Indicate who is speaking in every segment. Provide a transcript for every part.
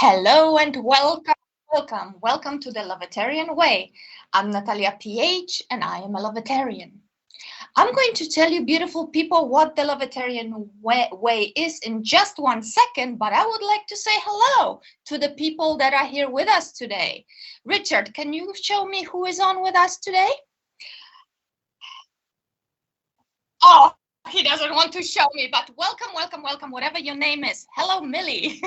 Speaker 1: Hello and welcome to the Lovetarian Way. I'm NataliaPH and I am a Lovetarian. I'm going to tell you, beautiful people, what the Lovetarian way is in just 1 second, but I would like to say hello to the people that are here with us today. Richard, can you show me who is on with us today? Oh, he doesn't want to show me, but welcome, whatever your name is. Hello, Millie.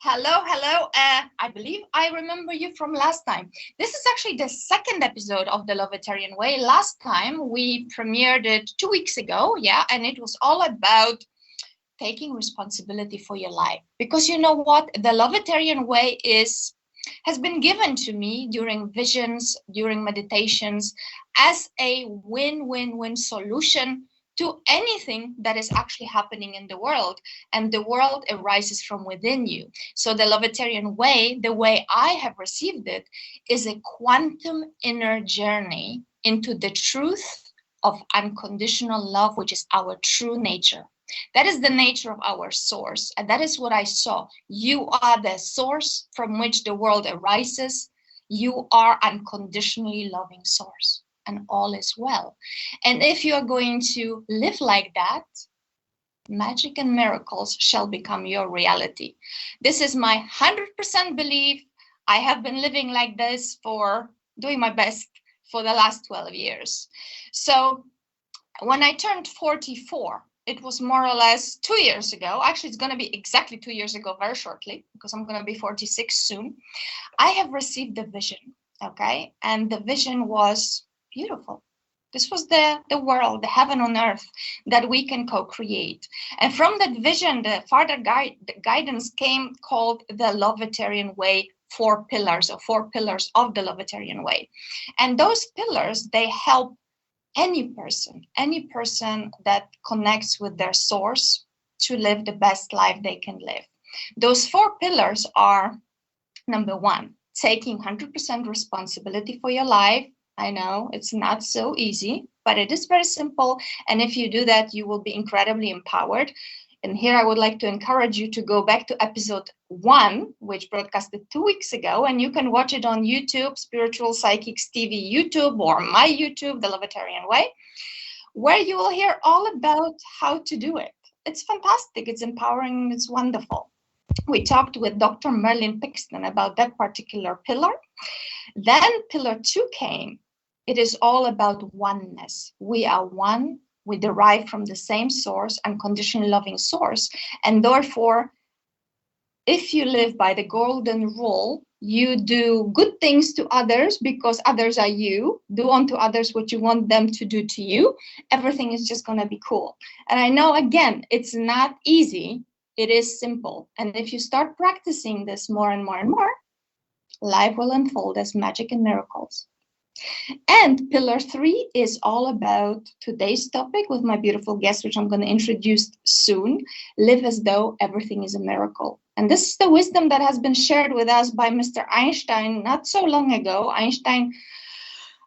Speaker 1: Hello. I believe I remember you from last time. This is actually the second episode of the Lovetarian Way. Last time we premiered it 2 weeks ago, and it was all about taking responsibility for your life. Because you know what? The Lovetarian Way has been given to me during visions, during meditations, as a win-win-win solution to anything that is actually happening in the world, and the world arises from within you. So the Lovetarian Way, the way I have received it, is a quantum inner journey into the truth of unconditional love, which is our true nature. That is the nature of our source, and that is what I saw. You are the source from which the world arises. You are unconditionally loving source, and all is well. And if you are going to live like that, magic and miracles shall become your reality. This is my 100% belief. I have been living like this doing my best for the last 12 years. So when I turned 44, it was more or less 2 years ago. Actually, it's going to be exactly 2 years ago very shortly, because I'm going to be 46 soon. I have received the vision, okay? And the vision was beautiful. This was the world, the heaven on earth that we can co-create. And from that vision, the further guidance came, called the Lovetarian Way 4 pillars, or 4 pillars of the Lovetarian Way. And those pillars, they help any person that connects with their source to live the best life they can live. Those 4 pillars are, number 1, taking 100% responsibility for your life. I know it's not so easy, but it is very simple. And if you do that, you will be incredibly empowered. And here I would like to encourage you to go back to episode 1, which broadcasted 2 weeks ago, and you can watch it on YouTube, Spiritual Psychics TV YouTube, or my YouTube, The Lovetarian Way, where you will hear all about how to do it. It's fantastic, it's empowering, it's wonderful. We talked with Dr. Merlin Pixton about that particular pillar. Then pillar 2 came. It is all about oneness. We are one. We derive from the same source, unconditionally loving source. And therefore, if you live by the golden rule, you do good things to others because others are you. Do unto others what you want them to do to you. Everything is just going to be cool. And I know, again, it's not easy. It is simple. And if you start practicing this more and more and more, life will unfold as magic and miracles. And pillar 3 is all about today's topic with my beautiful guest, which I'm going to introduce soon. Live as though everything is a miracle. And this is the wisdom that has been shared with us by Mr. Einstein not so long ago. Einstein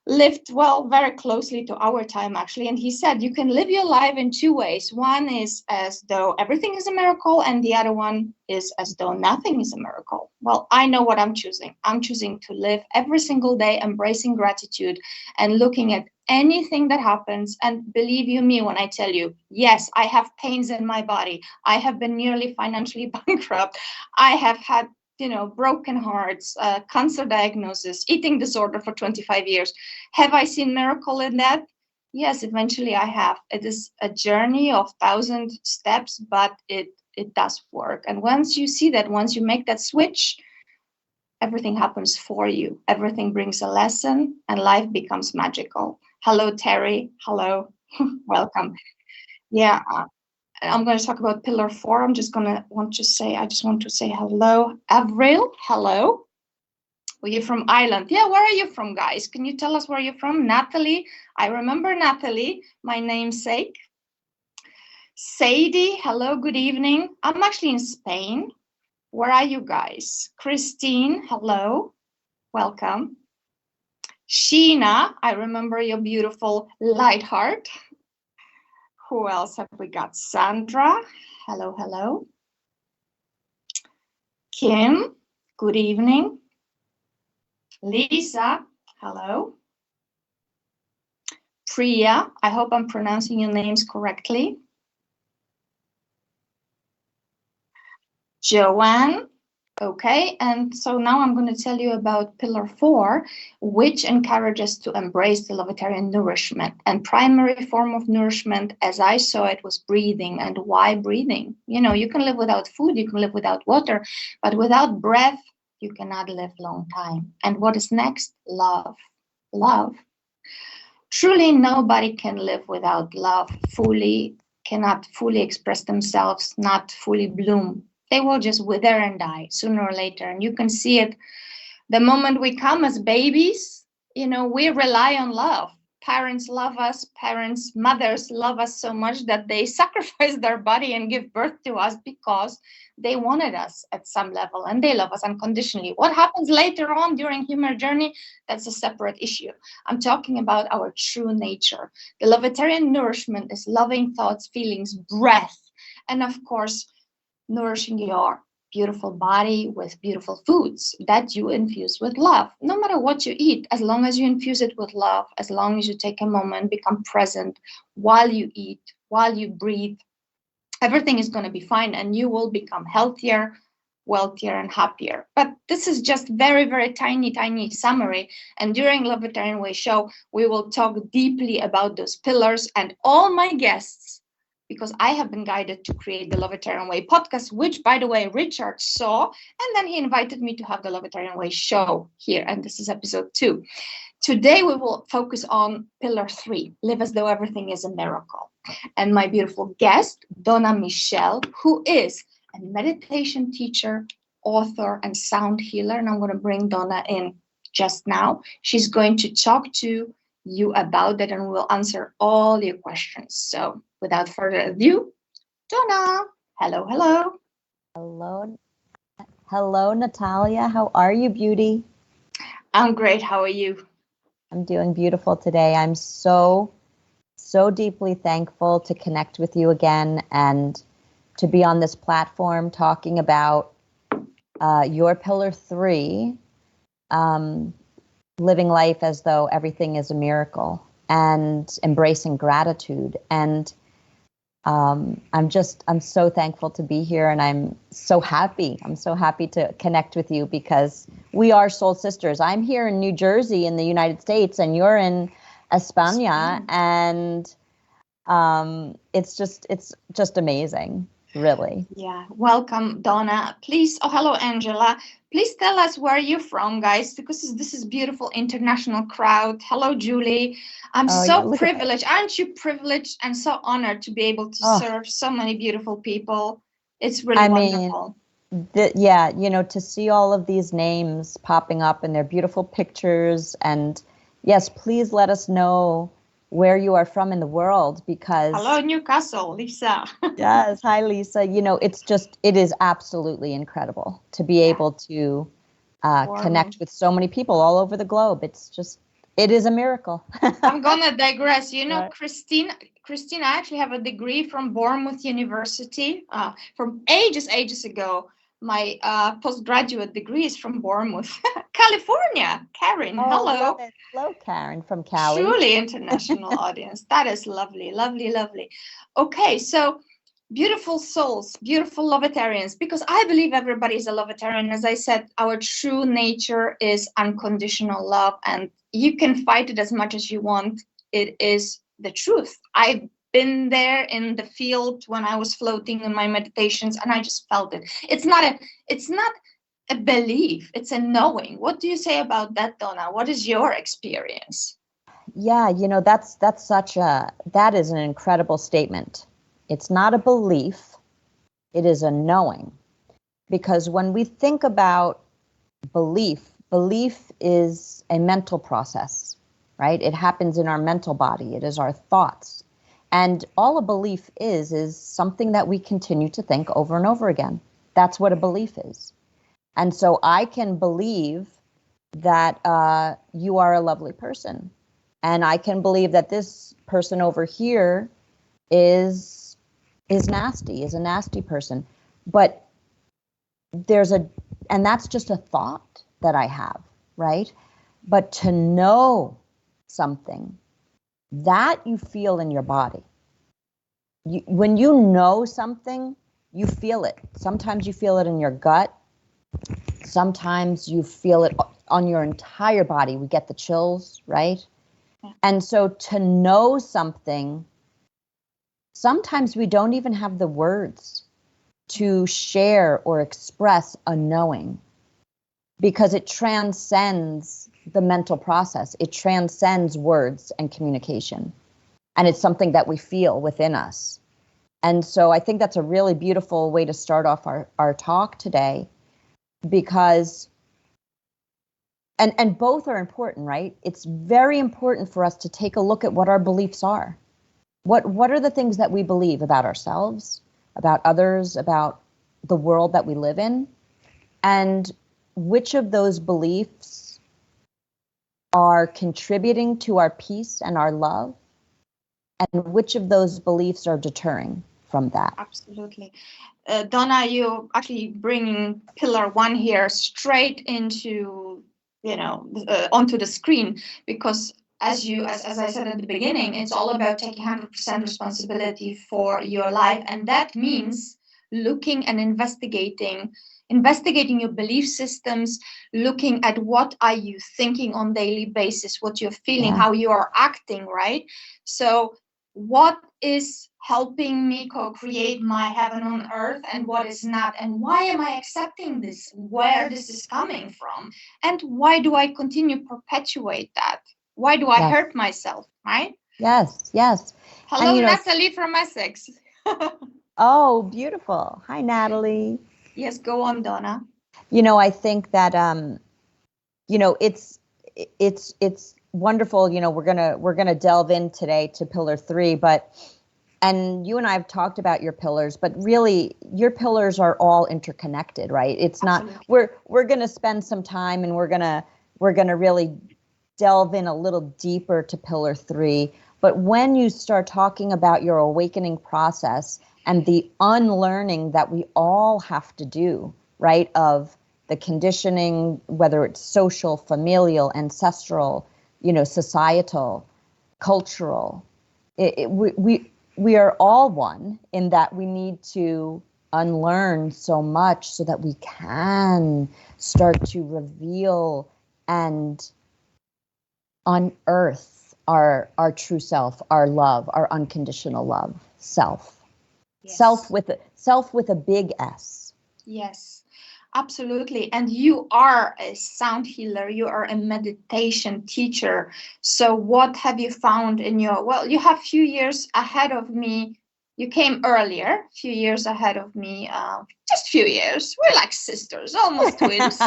Speaker 1: lived, very closely to our time, actually. And he said, you can live your life in 2 ways. One is as though everything is a miracle, and the other one is as though nothing is a miracle. Well, I know what I'm choosing. I'm choosing to live every single day, embracing gratitude and looking at anything that happens. And believe you me when I tell you, yes, I have pains in my body. I have been nearly financially bankrupt. I have had broken hearts, cancer diagnosis, eating disorder for 25 years. Have I seen miracle in that? Yes, eventually I have. It is a journey of 1,000 steps, but it does work. And once you see that, once you make that switch, everything happens for you. Everything brings a lesson, and life becomes magical. Hello, Terry. Hello. Welcome. Yeah. I'm going to talk about pillar 4. I just want to say hello. Avril, hello. Are you from Ireland? Yeah, where are you from, guys? Can you tell us where you're from? Natalie, I remember Natalie, my namesake. Sadie, hello, good evening. I'm actually in Spain. Where are you guys? Christine, hello. Welcome. Sheena, I remember your beautiful light heart. Who else have we got? Sandra. Hello. Kim, good evening. Lisa, hello. Priya, I hope I'm pronouncing your names correctly. Joanne, okay, and so now I'm going to tell you about Pillar 4, which encourages to embrace the Lovetarian nourishment. And primary form of nourishment, as I saw it, was breathing. And why breathing? You know, you can live without food, you can live without water, but without breath, you cannot live long time. And what is next? Love. Love. Truly, nobody can live without love, cannot fully express themselves, not fully bloom. They will just wither and die sooner or later. And you can see it the moment we come as babies, you know, we rely on love. Parents love us, mothers love us so much that they sacrifice their body and give birth to us because they wanted us at some level and they love us unconditionally. What happens later on during human journey, that's a separate issue. I'm talking about our true nature. The Lovetarian nourishment is loving thoughts, feelings, breath, and of course, nourishing your beautiful body with beautiful foods that you infuse with love. No matter what you eat, as long as you infuse it with love, as long as you take a moment, become present while you eat, while you breathe, everything is going to be fine and you will become healthier, wealthier, and happier. But this is just very, very tiny summary. And during Lovetarian Way Show, we will talk deeply about those pillars, and all my guests, because I have been guided to create the Lovetarian Way podcast, which, by the way, Richard saw, and then he invited me to have the Lovetarian Way show here, and this is episode 2. Today, we will focus on Pillar 3, live as though everything is a miracle. And my beautiful guest, Donna Michelle, who is a meditation teacher, author, and sound healer, and I'm going to bring Donna in just now. She's going to talk to you about that, and we'll answer all your questions. So without further ado, Donna, hello.
Speaker 2: Hello, Natalia. How are you, beauty?
Speaker 1: I'm great. How are you?
Speaker 2: I'm doing beautiful today. I'm so deeply thankful to connect with you again and to be on this platform talking about your Pillar 3, living life as though everything is a miracle and embracing gratitude. And I'm so thankful to be here, and I'm so happy. I'm so happy to connect with you because we are soul sisters. I'm here in New Jersey in the United States, and you're in España, and it's just amazing, really.
Speaker 1: Yeah, welcome, Donna. Please, hello, Angela. Please tell us where you're from, guys, because this is beautiful international crowd. Hello, Julie. I'm so privileged. Aren't you privileged and so honored to be able to serve so many beautiful people? It's really wonderful.
Speaker 2: To see all of these names popping up and their beautiful pictures. And yes, please let us know where you are from in the world, because
Speaker 1: hello, Newcastle, Lisa.
Speaker 2: Yes, hi, Lisa. It is absolutely incredible to be able to connect with so many people all over the globe. It is a miracle.
Speaker 1: I'm gonna digress. Right. Christine, I actually have a degree from Bournemouth University from ages ago. My postgraduate degree is from Bournemouth, California. Karen, hello.
Speaker 2: Hello, Karen from Cali.
Speaker 1: Truly international audience. That is lovely. Okay, so beautiful souls, beautiful Lovetarians, because I believe everybody is a Lovetarian. As I said, our true nature is unconditional love, and you can fight it as much as you want. It is the truth. I've been there in the field when I was floating in my meditations, and I just felt it. It's not a belief, it's a knowing. What do you say about that, Donna? What is your experience?
Speaker 2: Yeah, that is an incredible statement. It's not a belief, it is a knowing. Because when we think about belief is a mental process, right? It happens in our mental body. It is our thoughts. And all a belief is something that we continue to think over and over again. That's what a belief is. And so I can believe that you are a lovely person. And I can believe that this person over here is a nasty person. But there's a and that's just a thought that I have, right? But to know something that you feel in your body, when you know something, you feel it. Sometimes you feel it in your gut. Sometimes you feel it on your entire body. We get the chills, right?
Speaker 1: Yeah.
Speaker 2: And so to know something, sometimes we don't even have the words to share or express a knowing, because it transcends the mental process. It transcends words and communication. And it's something that we feel within us. And so I think that's a really beautiful way to start off our talk today, because and both are important, right? It's very important for us to take a look at what our beliefs are. What are the things that we believe about ourselves, about others, about the world that we live in? And which of those beliefs are contributing to our peace and our love? And which of those beliefs are deterring from that?
Speaker 1: Absolutely. Donna, you actually bringing pillar 1 here straight into, onto the screen, because as I said at the beginning, it's all about taking 100% responsibility for your life. And that means looking and investigating your belief systems, looking at what are you thinking on daily basis, what you're feeling, how you are acting, right? So what is helping me co-create my heaven on earth and what is not, and why am I accepting this, where this is coming from, and why do I continue perpetuate that? Why do I hurt myself, right?
Speaker 2: Yes.
Speaker 1: Hello, Natalie from Essex.
Speaker 2: Oh, beautiful. Hi, Natalie.
Speaker 1: Yes, go on, Donna.
Speaker 2: I think that it's wonderful. We're gonna delve in today to pillar 3, and you and I have talked about your pillars, but really your pillars are all interconnected, right? It's Absolutely. Not we're gonna spend some time and we're gonna really delve in a little deeper to pillar 3. But when you start talking about your awakening process and the unlearning that we all have to do, right, of the conditioning, whether it's social, familial, ancestral, societal, cultural, we are all one in that we need to unlearn so much so that we can start to reveal and unearth our true self, our love, our unconditional love, self. Yes. Self with a big S.
Speaker 1: Yes, absolutely. And you are a sound healer. You are a meditation teacher. So what have you found in you have a few years ahead of me. You came earlier, a few years ahead of me, just a few years. We're like sisters, almost twins.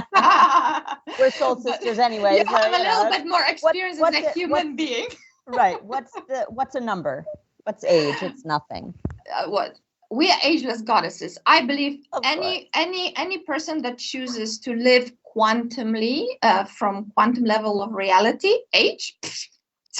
Speaker 2: We're soul sisters anyway.
Speaker 1: You have a little bit more experience as a human being.
Speaker 2: Right. What's a number? What's age? It's nothing.
Speaker 1: What? We are ageless goddesses. I believe any person that chooses to live quantumly, from quantum level of reality, age,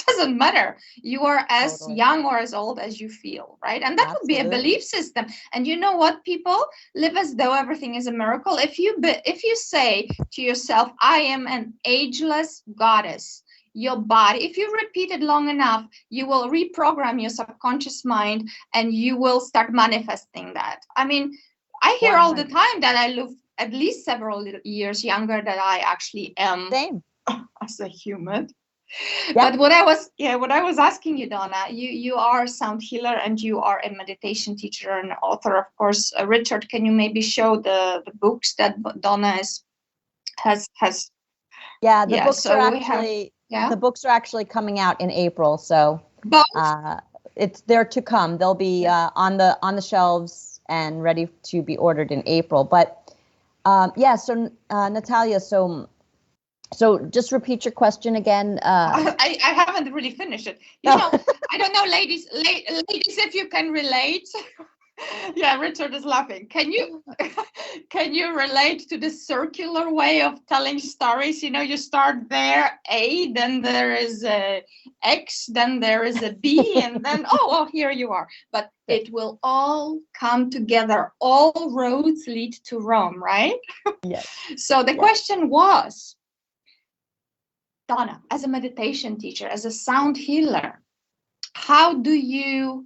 Speaker 1: doesn't matter. You are as young or as old as you feel, right? And that would be a belief system. And you know what? People live as though everything is a miracle. If you say to yourself, I am an ageless goddess, your body, if you repeat it long enough, you will reprogram your subconscious mind and you will start manifesting that. I mean, I hear all the time that I look at least several years younger than I actually am.
Speaker 2: Same.
Speaker 1: As a human.
Speaker 2: Yeah.
Speaker 1: But what I was asking you, Donna, you are a sound healer and you are a meditation teacher and author, of course. Richard, can you maybe show the books that Donna has?
Speaker 2: Yeah, the books are actually the books are actually coming out in April, so they're to come. They'll be on the shelves and ready to be ordered in April. But so Natalia, so just repeat your question again.
Speaker 1: I haven't really finished it. I don't know, ladies, if you can relate. Yeah, Richard is laughing. Can you can you relate to the circular way of telling stories? You know, you start there A, then there is a X, then there is a B, and then oh, here you are. But it will all come together. All roads lead to Rome, right?
Speaker 2: Yes.
Speaker 1: So the question was, Donna, as a meditation teacher, as a sound healer, how do you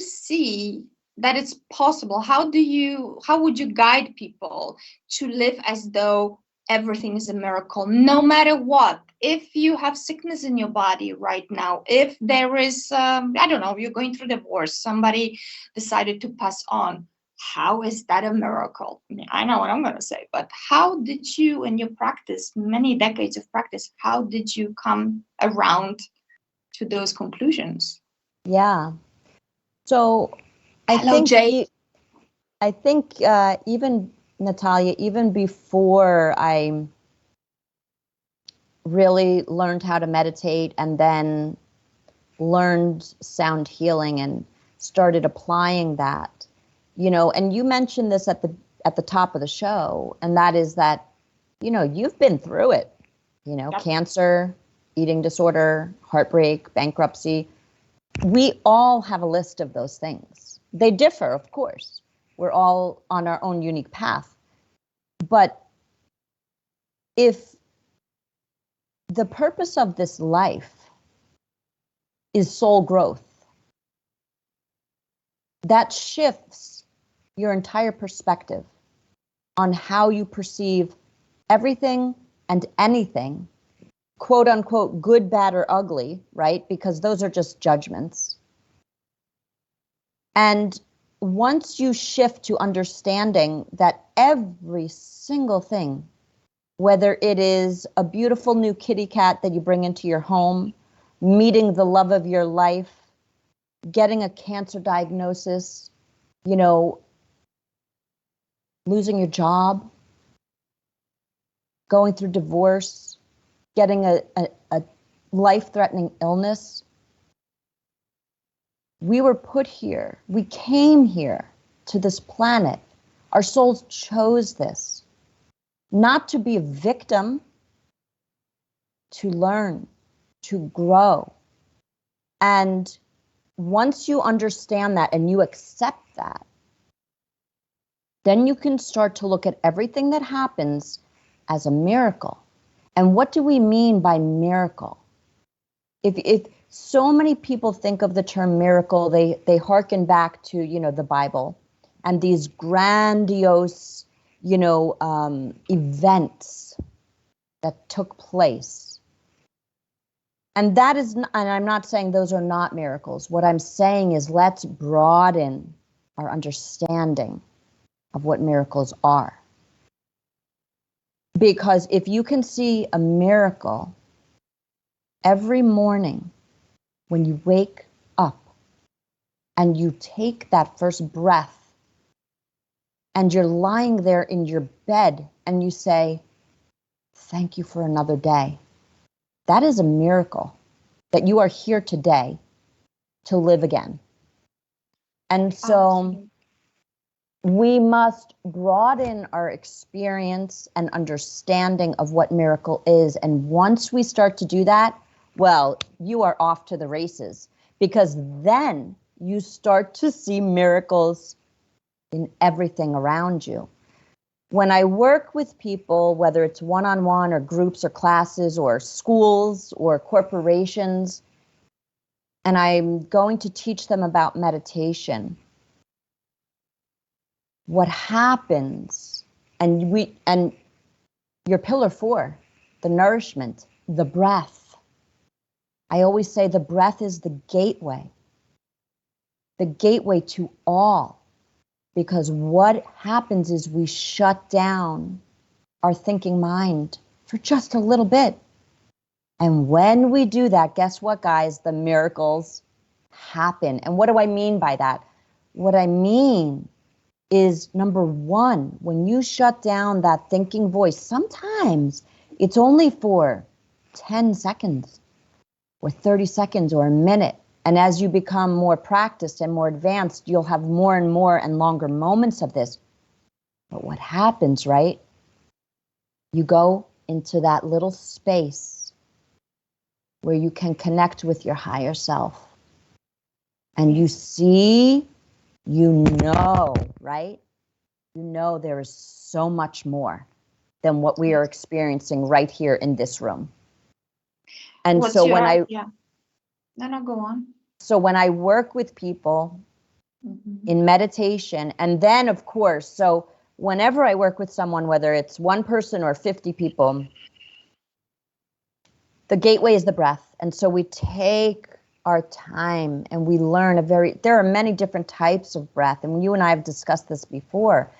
Speaker 1: see that it's possible? How would you guide people to live as though everything is a miracle, no matter what? If you have sickness in your body right now, if there is, I don't know, you're going through divorce, somebody decided to pass on, how is that a miracle? I mean, I know what I'm going to say, but how did you, in your practice, many decades of practice, how did you come around to those conclusions?
Speaker 2: Yeah. So
Speaker 1: Hello, Jay.
Speaker 2: I think even Natalia, even before I really learned how to meditate and then learned sound healing and started applying that, you know, and you mentioned this at the top of the show, and that is that, you know, you've been through it, you know,
Speaker 1: Yep.
Speaker 2: Cancer, eating disorder, heartbreak, bankruptcy. We all have a list of those things. They differ, of course. We're all on our own unique path. But if the purpose of this life is soul growth, that shifts your entire perspective on how you perceive everything and anything, quote unquote, good, bad, or ugly, right? Because those are just judgments. And once you shift to understanding that every single thing, whether it is a beautiful new kitty cat that you bring into your home, meeting the love of your life, getting a cancer diagnosis, you know, losing your job, going through divorce, getting a life-threatening illness. We were put here. We came here to this planet. Our souls chose this, not to be a victim, to learn, to grow. And once you understand that and you accept that, then you can start to look at everything that happens as a miracle. And what do we mean by miracle? If so many people think of the term miracle, they hearken back to, you know, the Bible and these grandiose, you know, events that took place. And that is, and I'm not saying those are not miracles. What I'm saying is let's broaden our understanding of what miracles are. Because if you can see a miracle every morning when you wake up and you take that first breath and you're lying there in your bed and you say, thank you for another day. That is a miracle that you are here today to live again. And so we must broaden our experience and understanding of what miracle is. And once we start to do that, well, you are off to the races, because then you start to see miracles in everything around you. When I work with people, whether it's one-on-one or groups or classes or schools or corporations, and I'm going to teach them about meditation, what happens, and your pillar 4, the nourishment, the breath. I always say the breath is the gateway to all. Because what happens is we shut down our thinking mind for just a little bit. And when we do that, guess what, guys? The miracles happen. And what do I mean by that? What I mean is, number one, when you shut down that thinking voice, sometimes it's only for 10 seconds or 30 seconds or a minute. And as you become more practiced and more advanced, you'll have more and more and longer moments of this. But what happens, right? You go into that little space where you can connect with your higher self. And you see, you know, right? You know there is so much more than what we are experiencing right here in this room. And
Speaker 1: What's
Speaker 2: so
Speaker 1: your,
Speaker 2: when I...
Speaker 1: Yeah. No, go on.
Speaker 2: So when I work with people in meditation, and then of course, so whenever I work with someone, whether it's one person or 50 people, the gateway is the breath. And so we take our time and we learn there are many different types of breath. And you and I have discussed this before,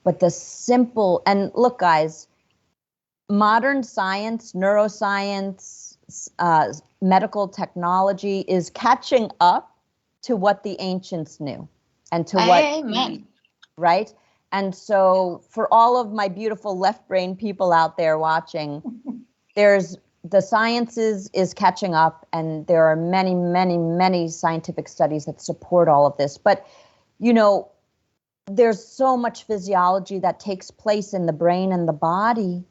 Speaker 2: but the simple, and look guys, modern science, neuroscience, medical technology is catching up to what the ancients knew and to what,
Speaker 1: Amen.
Speaker 2: Right? And so for all of my beautiful left brain people out there watching, the sciences is catching up, and there are many, many, many scientific studies that support all of this. But, you know, there's so much physiology that takes place in the brain and the body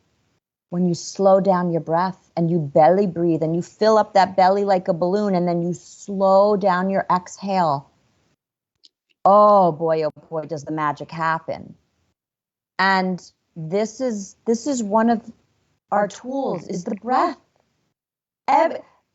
Speaker 2: when you slow down your breath and you belly breathe and you fill up that belly like a balloon, and then you slow down your exhale. Oh boy, does the magic happen. And this is one of our tools, is the breath.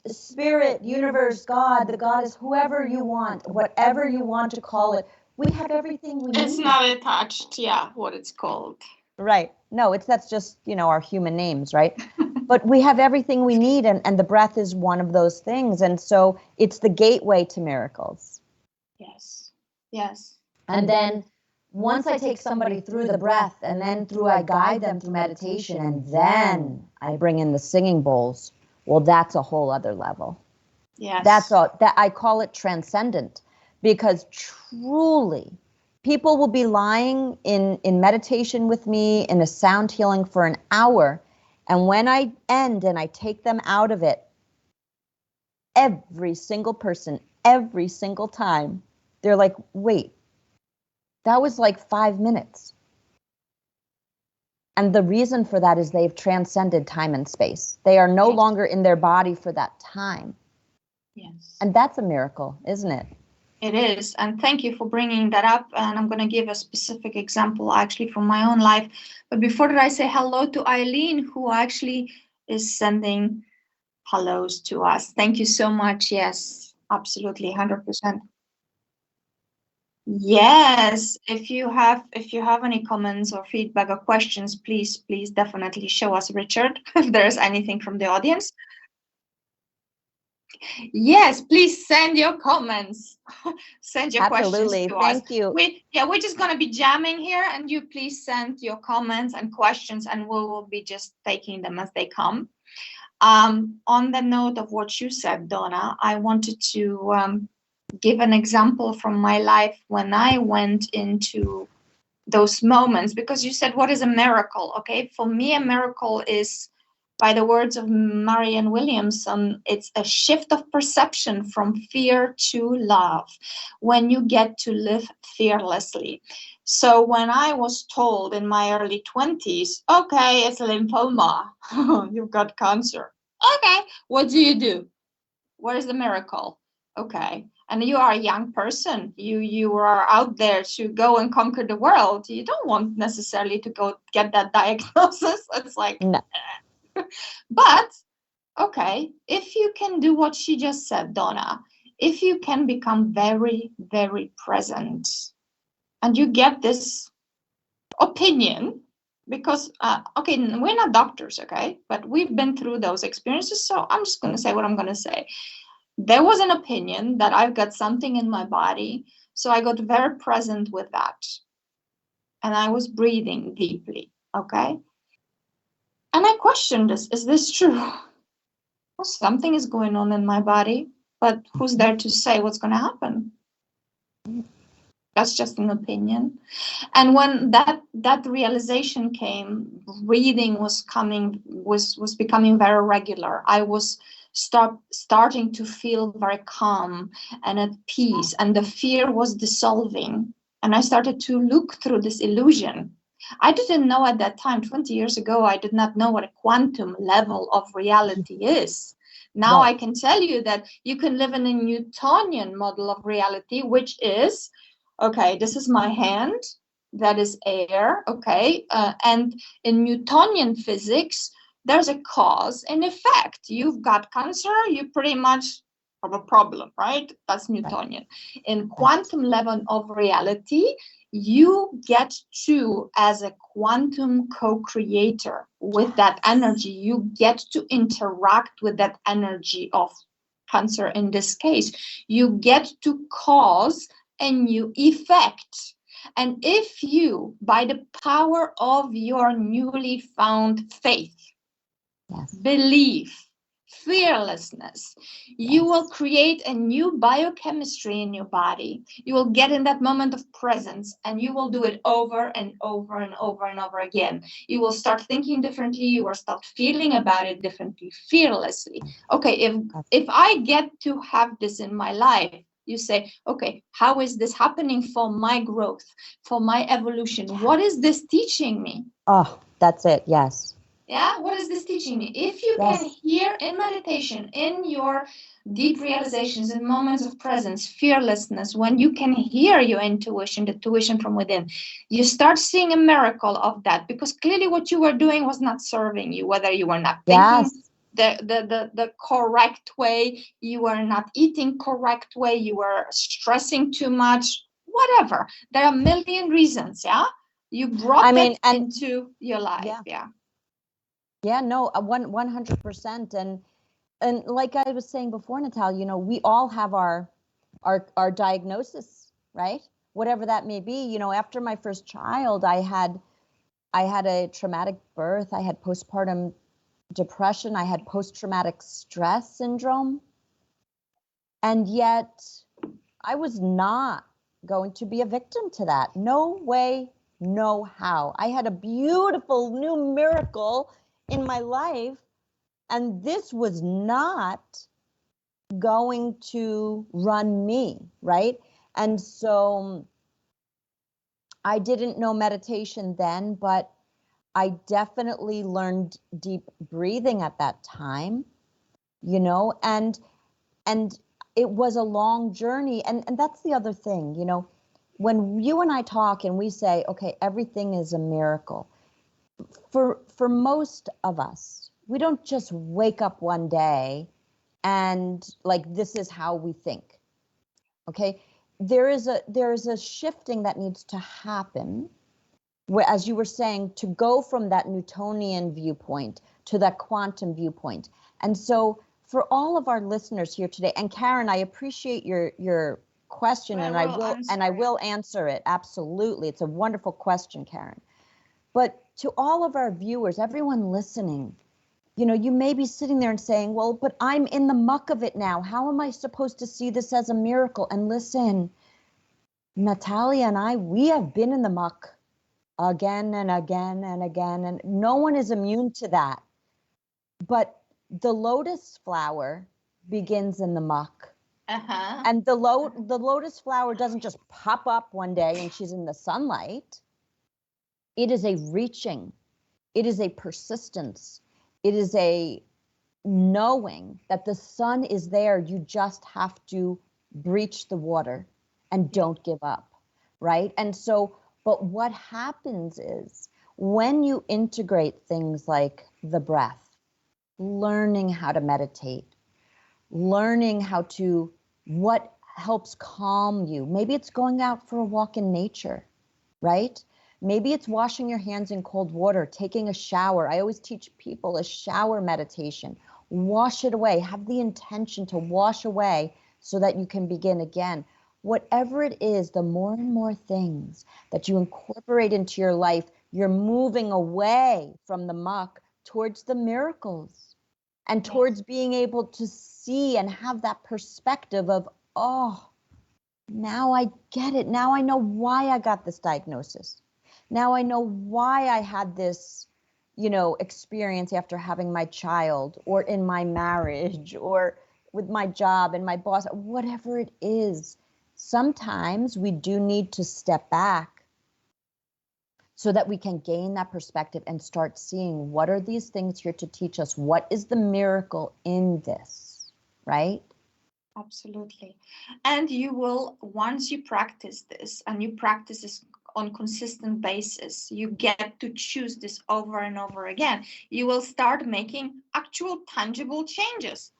Speaker 2: Spirit, universe, God, the goddess, whoever you want, whatever you want to call it, we have everything we need.
Speaker 1: It's not attached, what it's called.
Speaker 2: Right. No, that's just, our human names, right? But we have everything we need, and the breath is one of those things. And so it's the gateway to miracles.
Speaker 1: Yes.
Speaker 2: And then once I take somebody through the breath, and then I guide them through meditation, and then I bring in the singing bowls, well, that's a whole other level.
Speaker 1: Yes.
Speaker 2: That I call it transcendent, because truly people will be lying in meditation with me in a sound healing for an hour. And when I end and I take them out of it, every single person, every single time, they're like, wait, that was like 5 minutes. And the reason for that is they've transcended time and space. They are no longer in their body for that time.
Speaker 1: Yes.
Speaker 2: And that's a miracle, isn't it?
Speaker 1: It is. And thank you for bringing that up. And I'm going to give a specific example actually from my own life. But before that, I say hello to Eileen, who actually is sending hellos to us. Thank you so much. Yes, absolutely. 100%. Yes, if you have any comments or feedback or questions, please definitely show us, Richard, if there's anything from the audience. Yes, please send your comments. Send your
Speaker 2: Absolutely.
Speaker 1: questions to us.
Speaker 2: Thank you.
Speaker 1: We're just going to be jamming here, and you please send your comments and questions, and we will be just taking them as they come. On the note of what you said, Donna, I wanted to give an example from my life when I went into those moments, because you said, what is a miracle? Okay, for me, a miracle is, by the words of Marianne Williamson, it's a shift of perception from fear to love when you get to live fearlessly. So when I was told in my early 20s, okay, it's lymphoma, you've got cancer. Okay, what do? What is the miracle? Okay. And you are a young person. You are out there to go and conquer the world. You don't want necessarily to go get that diagnosis. It's like,
Speaker 2: no.
Speaker 1: But, okay, if you can do what she just said, Donna, if you can become very, very present, and you get this opinion, because, okay, we're not doctors, okay, but we've been through those experiences, so I'm just going to say what I'm going to say. There was an opinion that I've got something in my body, so I got very present with that. And I was breathing deeply, okay? And I questioned this, is this true? Well, something is going on in my body, but who's there to say what's going to happen? That's just an opinion. And when that realization came, breathing was becoming very regular. I was starting to feel very calm and at peace, and the fear was dissolving. And I started to look through this illusion. I didn't know at that time, 20 years ago, I did not know what a quantum level of reality is. Now
Speaker 2: Right.
Speaker 1: I can tell you that you can live in a Newtonian model of reality, which is, okay, this is my hand, that is air, okay, and in Newtonian physics, there's a cause and effect. You've got cancer, you pretty much have a problem, right? That's Newtonian. In quantum level of reality, you get to, as a quantum co-creator with that energy, you get to interact with that energy of cancer in this case. You get to cause a new effect. And if you, by the power of your newly found faith, belief, fearlessness, you will create a new biochemistry in your body. You will get in that moment of presence, and you will do it over and over and over and over again. You will start thinking differently. You will start feeling about it differently, fearlessly. Okay, if I get to have this in my life, you say, okay, how is this happening for my growth, for my evolution? What is this teaching me?
Speaker 2: Oh, that's it. Yes.
Speaker 1: Yeah, what is this teaching me? If you can hear in meditation, in your deep realizations, in moments of presence, fearlessness, when you can hear your intuition, the tuition from within, you start seeing a miracle of that, because clearly what you were doing was not serving you, whether you were not thinking the correct way, you were not eating correct way, you were stressing too much, whatever. There are a million reasons, yeah? You brought it into your life,
Speaker 2: Yeah, no, 100%. And like I was saying before, Natalia, you know, we all have our diagnosis, right? Whatever that may be. You know, after my first child, I had a traumatic birth. I had postpartum depression. I had post-traumatic stress syndrome. And yet I was not going to be a victim to that. No way, no how. I had a beautiful new miracle in my life, and this was not going to run me, right? And so I didn't know meditation then, but I definitely learned deep breathing at that time, you know, and it was a long journey. And that's the other thing, you know, when you and I talk and we say, okay, everything is a miracle, for most of us, we don't just wake up one day and like, this is how we think. Okay. There is a shifting that needs to happen, where, as you were saying, to go from that Newtonian viewpoint to that quantum viewpoint. And so for all of our listeners here today, and Karen, I appreciate your question, and I will answer it. Absolutely. It's a wonderful question, Karen. But to all of our viewers, everyone listening, you know, you may be sitting there and saying, well, but I'm in the muck of it now. How am I supposed to see this as a miracle? And listen, Natalia and I, we have been in the muck again and again and again, and no one is immune to that. But the lotus flower begins in the muck. And the lotus flower doesn't just pop up one day and she's in the sunlight. It is a reaching. It is a persistence. It is a knowing that the sun is there. You just have to breach the water and don't give up, right? And so, but what happens is when you integrate things like the breath, learning how to meditate, learning what helps calm you. Maybe it's going out for a walk in nature, right? Maybe it's washing your hands in cold water, taking a shower. I always teach people a shower meditation. Wash it away. Have the intention to wash away so that you can begin again. Whatever it is, the more and more things that you incorporate into your life, you're moving away from the muck towards the miracles and towards being able to see and have that perspective of, oh, now I get it. Now I know why I got this diagnosis. Now I know why I had this experience after having my child, or in my marriage, or with my job and my boss, whatever it is, sometimes we do need to step back so that we can gain that perspective and start seeing, what are these things here to teach us? What is the miracle in this, right?
Speaker 1: Absolutely. And you will, once you practice this, and you practice this on consistent basis, you get to choose this over and over again, you will start making actual tangible changes.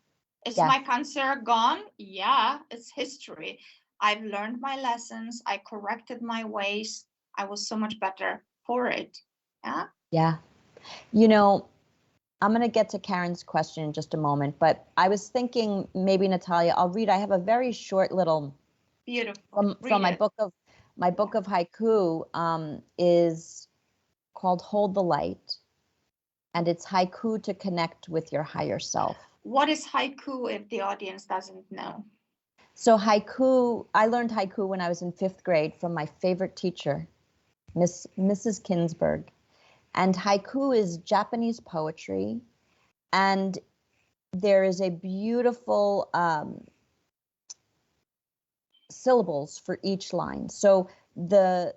Speaker 1: Is my cancer gone? Yeah, it's history. I've learned my lessons. I corrected my ways. I was so much better for it. Yeah.
Speaker 2: Yeah. I'm going to get to Karen's question in just a moment, but I was thinking maybe, Natalia, I have a very short little,
Speaker 1: beautiful
Speaker 2: from my book of haiku, is called Hold the Light, and it's haiku to connect with your higher self.
Speaker 1: What is haiku if the audience doesn't know?
Speaker 2: So haiku, I learned haiku when I was in 5th grade from my favorite teacher, Mrs. Kinsberg. And haiku is Japanese poetry, and there is a beautiful syllables for each line. So the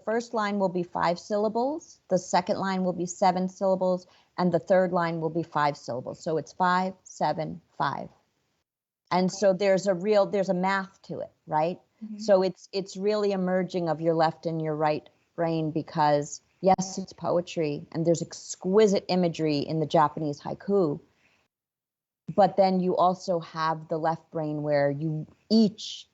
Speaker 2: first line will be 5 syllables, the second line will be 7 syllables, and the third line will be 5 syllables. So it's 5, 7, 5. And so there's a math to it, right? Mm-hmm. So it's really a merging of your left and your right brain, because yes, it's poetry and there's exquisite imagery in the Japanese haiku, but then you also have the left brain where each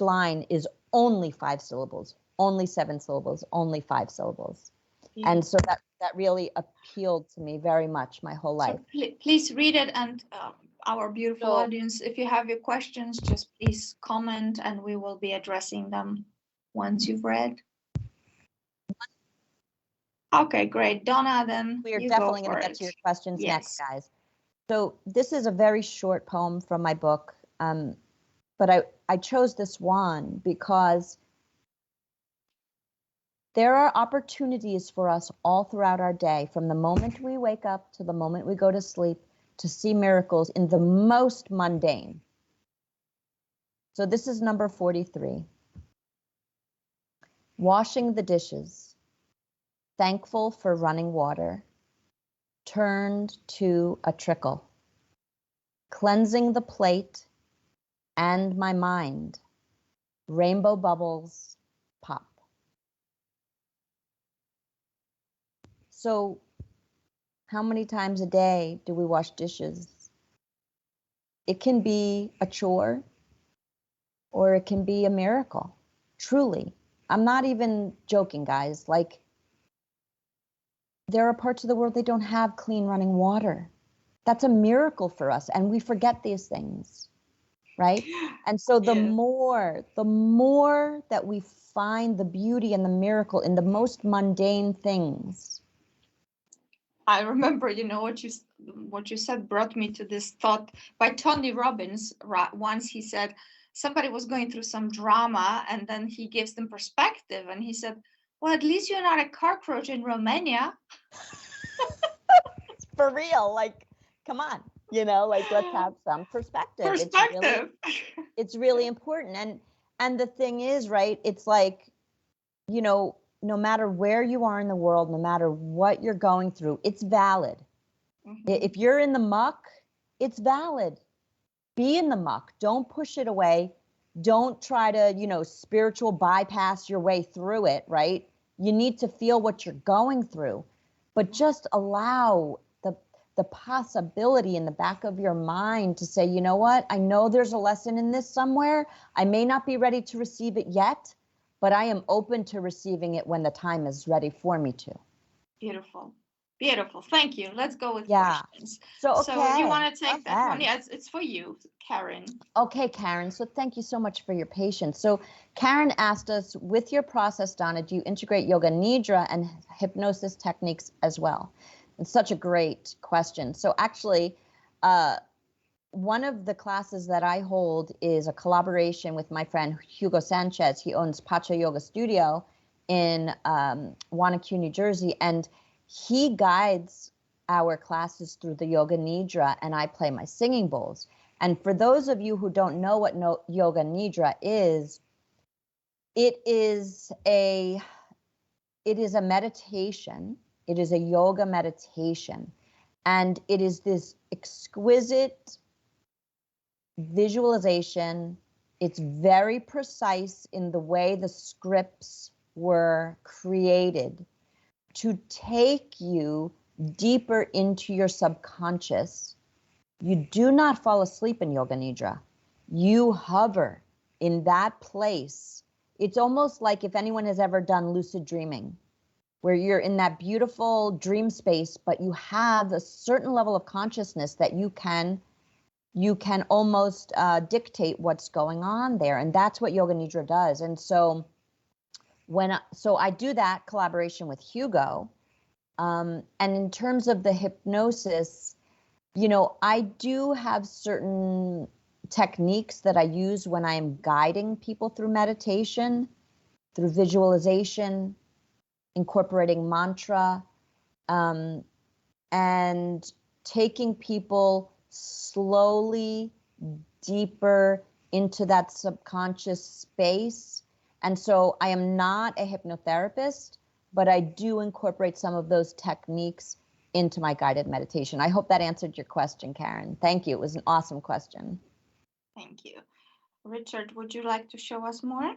Speaker 2: line is only 5 syllables, only 7 syllables, only 5 syllables. Yeah. And so that really appealed to me very much my whole life.
Speaker 1: So please read it, and our beautiful audience, if you have your questions, just please comment and we will be addressing them once you've read. Okay, great. Donna, then
Speaker 2: we are definitely going to get to your questions next, guys. So this is a very short poem from my book, but I chose this one because there are opportunities for us all throughout our day, from the moment we wake up to the moment we go to sleep, to see miracles in the most mundane. So this is number 43. Washing the dishes, thankful for running water, turned to a trickle, cleansing the plate and my mind, rainbow bubbles pop. So how many times a day do we wash dishes? It can be a chore, or it can be a miracle. Truly. I'm not even joking, guys. Like, there are parts of the world they don't have clean running water. That's a miracle for us, and we forget these things, right? And so the more that we find the beauty and the miracle in the most mundane things.
Speaker 1: I remember, what you said brought me to this thought by Tony Robbins. Once he said somebody was going through some drama, and then he gives them perspective, and he said, well, at least you're not a cockroach in Romania.
Speaker 2: For real, like, come on, like, let's have some perspective. It's really important. And the thing is, right, it's like, no matter where you are in the world, no matter what you're going through, it's valid. Mm-hmm. If you're in the muck, it's valid. Be in the muck. Don't push it away. Don't try to, spiritual bypass your way through it, right? You need to feel what you're going through, but just allow the possibility in the back of your mind to say, you know what? I know there's a lesson in this somewhere. I may not be ready to receive it yet, but I am open to receiving it when the time is ready for me to.
Speaker 1: Beautiful. Beautiful. Thank you. Let's go with questions. So you want to take that one? Yeah, it's for you, Karen.
Speaker 2: Okay, Karen. So thank you so much for your patience. So Karen asked us, with your process, Donna, do you integrate yoga nidra and hypnosis techniques as well? It's such a great question. So actually, one of the classes that I hold is a collaboration with my friend Hugo Sanchez. He owns Pacha Yoga Studio in Wanacue, New Jersey, and he guides our classes through the Yoga Nidra, and I play my singing bowls. And for those of you who don't know what Yoga Nidra is, it is a meditation. It is a yoga meditation. And it is this exquisite visualization. It's very precise in the way the scripts were created to take you deeper into your subconscious. You do not fall asleep in Yoga Nidra. You hover in that place. It's almost like if anyone has ever done lucid dreaming, where you're in that beautiful dream space, but you have a certain level of consciousness that you can almost dictate what's going on there. And that's what Yoga Nidra does. And so I do that collaboration with Hugo. And in terms of the hypnosis, I do have certain techniques that I use when I'm guiding people through meditation, through visualization, incorporating mantra, and taking people slowly deeper into that subconscious space. And so I am not a hypnotherapist, but I do incorporate some of those techniques into my guided meditation. I hope that answered your question, Karen. Thank you. It was an awesome question.
Speaker 1: Thank you. Richard, would you like to show us more?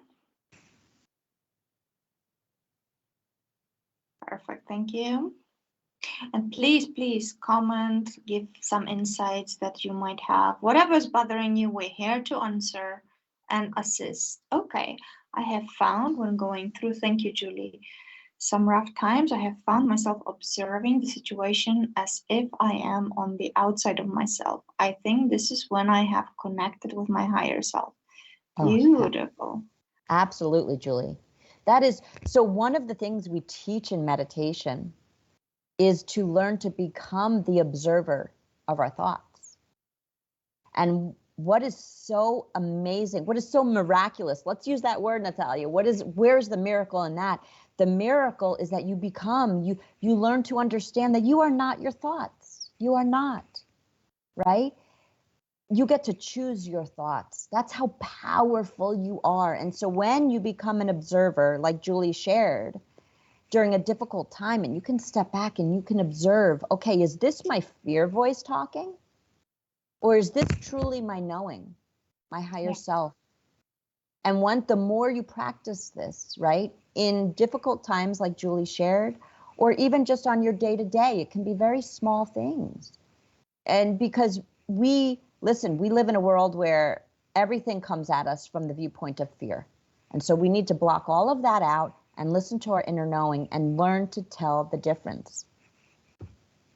Speaker 1: Perfect, thank you. And please comment, give some insights that you might have. Whatever's bothering you, we're here to answer and assist. Okay, I have found when going through, thank you, Julie, some rough times, I have found myself observing the situation as if I am on the outside of myself. I think this is when I have connected with my higher self. Beautiful.
Speaker 2: Absolutely, Julie. That is, so one of the things we teach in meditation is to learn to become the observer of our thoughts. And what is so amazing, what is so miraculous, let's use that word, Natalia. Where's the miracle in that? The miracle is that you learn to understand that you are not your thoughts. You are not, right? You get to choose your thoughts. That's how powerful you are. And so when you become an observer, like Julie shared, during a difficult time, and you can step back and you can observe, okay, is this my fear voice talking? Or is this truly my knowing, my higher self? And the more you practice this, right, in difficult times like Julie shared, or even just on your day-to-day, it can be very small things. And because we live in a world where everything comes at us from the viewpoint of fear. And so we need to block all of that out and listen to our inner knowing and learn to tell the difference.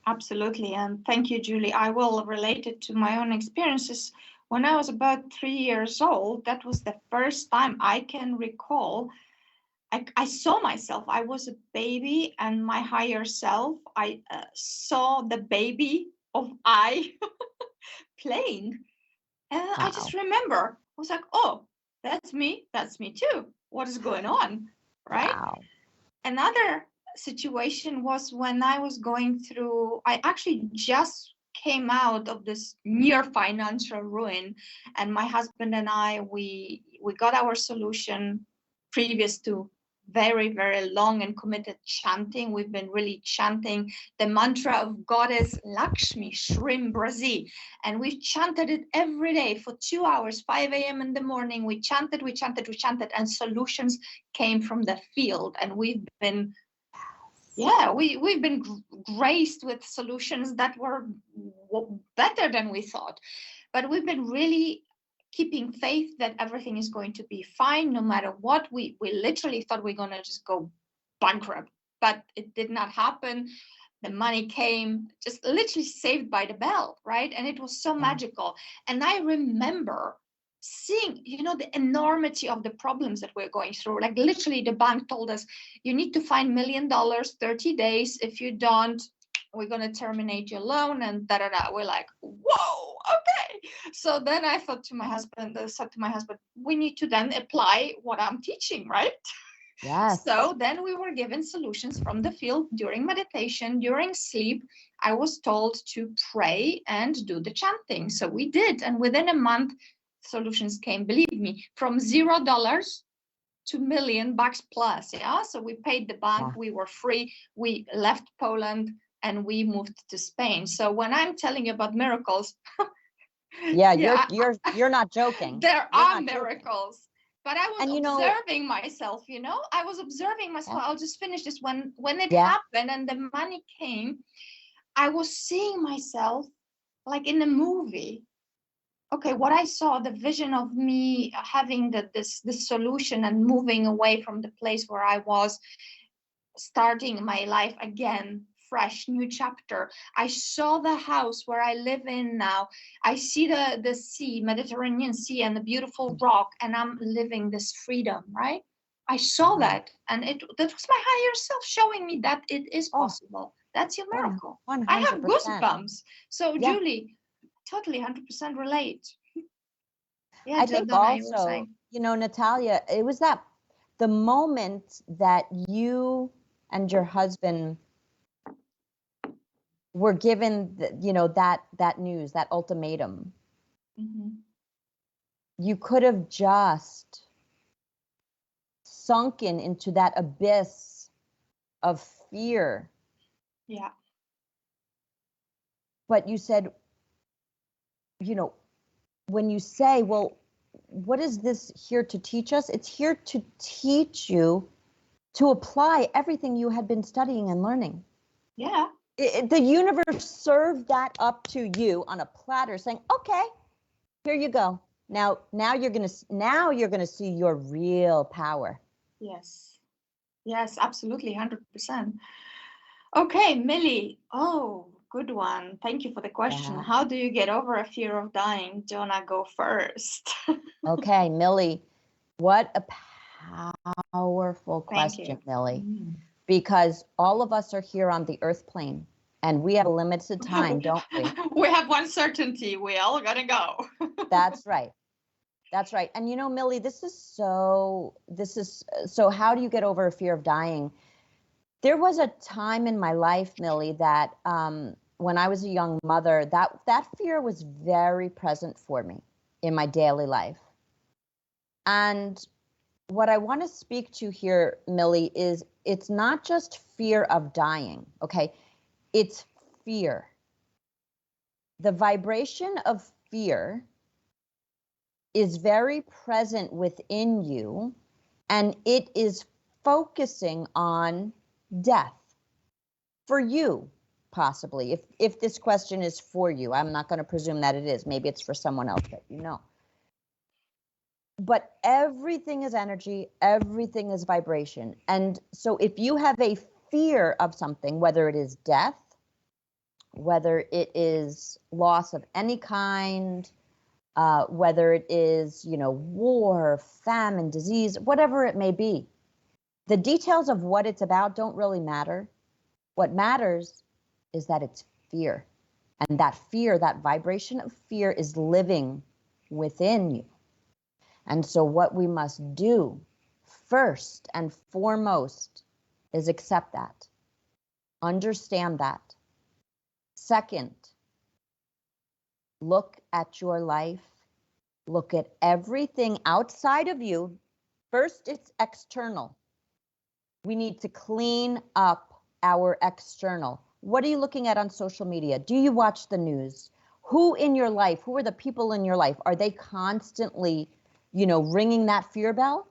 Speaker 1: Absolutely. And thank you, Julie. I will relate it to my own experiences. When I was about 3 years old, that was the first time I can recall I saw myself. I was a baby, and my higher self, I saw the baby of I playing. And I just remember, I was like, oh, that's me too. What is going on, right?
Speaker 2: Wow.
Speaker 1: Another situation was when I was going through, I actually just came out of this near financial ruin, and my husband and I, we got our solution previous to very, very long and committed chanting. We've been really chanting the mantra of Goddess Lakshmi, Shrim Brazi. And we've chanted it every day for 2 hours, 5 a.m. in the morning. We chanted, and solutions came from the field. And we've been, we've been graced with solutions that were better than we thought. But we've been really keeping faith that everything is going to be fine no matter what. We literally thought we were going to just go bankrupt, but it did not happen. The money came just literally saved by the bell, right? And it was so magical. And I remember seeing, the enormity of the problems that we're going through. Like literally the bank told us, you need to find $1 million, 30 days. If you don't, we're going to terminate your loan and da-da-da. We're like, whoa, okay. So then I said to my husband, we need to then apply what I'm teaching, right?
Speaker 2: Yes.
Speaker 1: So then we were given solutions from the field during meditation, during sleep. I was told to pray and do the chanting. So we did. And within a month, solutions came, believe me, from $0 to $1,000,000 plus. Yeah. So we paid the bank, we were free, we left Poland, and we moved to Spain. So when I'm telling you about miracles,
Speaker 2: yeah, you're not joking.
Speaker 1: There are miracles. But I was
Speaker 2: And
Speaker 1: observing myself, I was observing myself. I'll just finish this. When it
Speaker 2: Yeah.
Speaker 1: happened and the money came, I was seeing myself like in a movie. Okay, what I saw, the vision of me having this solution and moving away from the place where I was, starting my life again, fresh, new chapter. I saw the house where I live in now. I see the sea, Mediterranean Sea, and the beautiful rock, and I'm living this freedom, right? I saw that, and that was my higher self showing me that it is possible. That's your miracle.
Speaker 2: 100%.
Speaker 1: I have goosebumps. So,
Speaker 2: Yeah.
Speaker 1: Julie, totally 100% relate. Yeah,
Speaker 2: I think also, Natalia, it was the moment that you and your husband were given, that news, that ultimatum.
Speaker 1: Mm-hmm.
Speaker 2: You could have just sunken into that abyss of fear.
Speaker 1: Yeah.
Speaker 2: But you said, when you say, well, what is this here to teach us? It's here to teach you to apply everything you had been studying and learning.
Speaker 1: Yeah.
Speaker 2: The universe served that up to you on a platter, saying, okay, here you go. Now you're gonna see your real power.
Speaker 1: Yes, absolutely, 100%. Okay, Millie. Oh, good one. Thank you for the question.
Speaker 2: Yeah.
Speaker 1: How do you get over a fear of dying? Donna, go first.
Speaker 2: Okay, Millie, what a powerful question, Millie. Because all of us are here on the earth plane, and we have a limited time, don't we?
Speaker 1: We have one certainty. We all gotta go.
Speaker 2: That's right. That's right. And Millie, this is so how do you get over a fear of dying? There was a time in my life, Millie, that when I was a young mother, that fear was very present for me in my daily life. And what I want to speak to here, Millie, is it's not just fear of dying, okay? It's fear. The vibration of fear is very present within you, and it is focusing on death for you, possibly. If this question is for you, I'm not going to presume that it is. Maybe it's for someone else that you know. But everything is energy, everything is vibration. And so if you have a fear of something, whether it is death, whether it is loss of any kind, whether it is, war, famine, disease, whatever it may be, the details of what it's about don't really matter. What matters is that it's fear. And that fear, that vibration of fear is living within you. And so what we must do first and foremost is accept that, understand that. Second, look at your life, look at everything outside of you. First, it's external. We need to clean up our external. What are you looking at on social media? Do you watch the news? Who in your life, who are the people in your life? Are they constantly ringing that fear bell?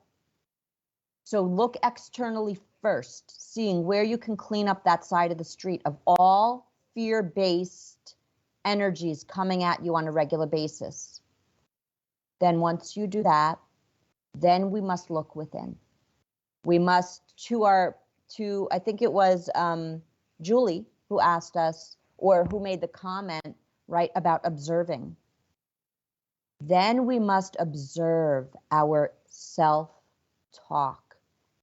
Speaker 2: So look externally first, seeing where you can clean up that side of the street of all fear-based energies coming at you on a regular basis. Then once you do that, then we must look within. We must I think it was Julie who asked us, or who made the comment, right, about observing. Then we must observe our self-talk.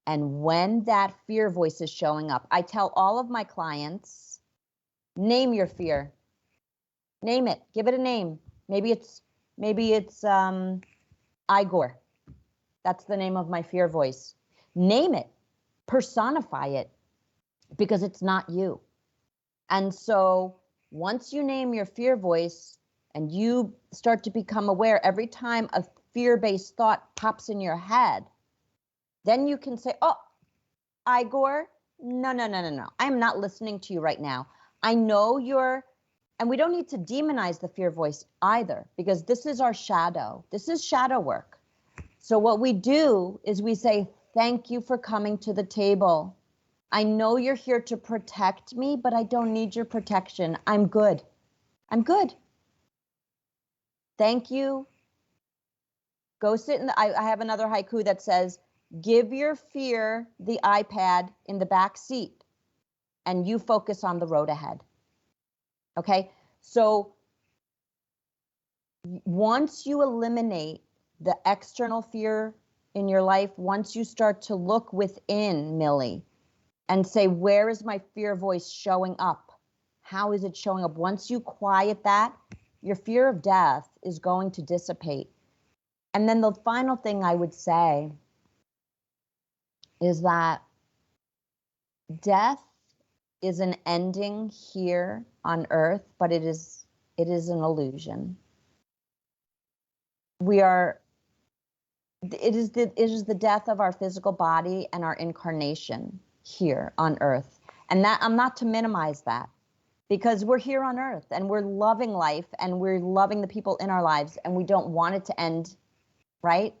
Speaker 2: And when that fear voice is showing up, I tell all of my clients, name your fear. Name it. Give it a name. Maybe it's Igor. That's the name of my fear voice. Name it. personify it because it's not you. And so once you name your fear voice and you start to become aware every time a fear-based thought pops in your head, then you can say, oh, Igor, no. I am not listening to you right now. I know you're, and we don't need to demonize the fear voice either, because this is our shadow. This is shadow work. So what we do is we say, thank you for coming to the table. I know you're here to protect me, but I don't need your protection. I'm good. I'm good. Thank you. Go sit in the, I have another haiku that says, give your fear the iPad in the back seat and you focus on the road ahead. Okay? So once you eliminate the external fear in your life, once you start to look within, Millie, and say, where is my fear voice showing up? How is it showing up? Once you quiet that, your fear of death is going to dissipate. And then the final thing I would say is that death is an ending here on earth, but it is an illusion. It is the death of our physical body and our incarnation here on earth. And that, I'm not to minimize that, because we're here on earth and we're loving life and we're loving the people in our lives and we don't want it to end, right?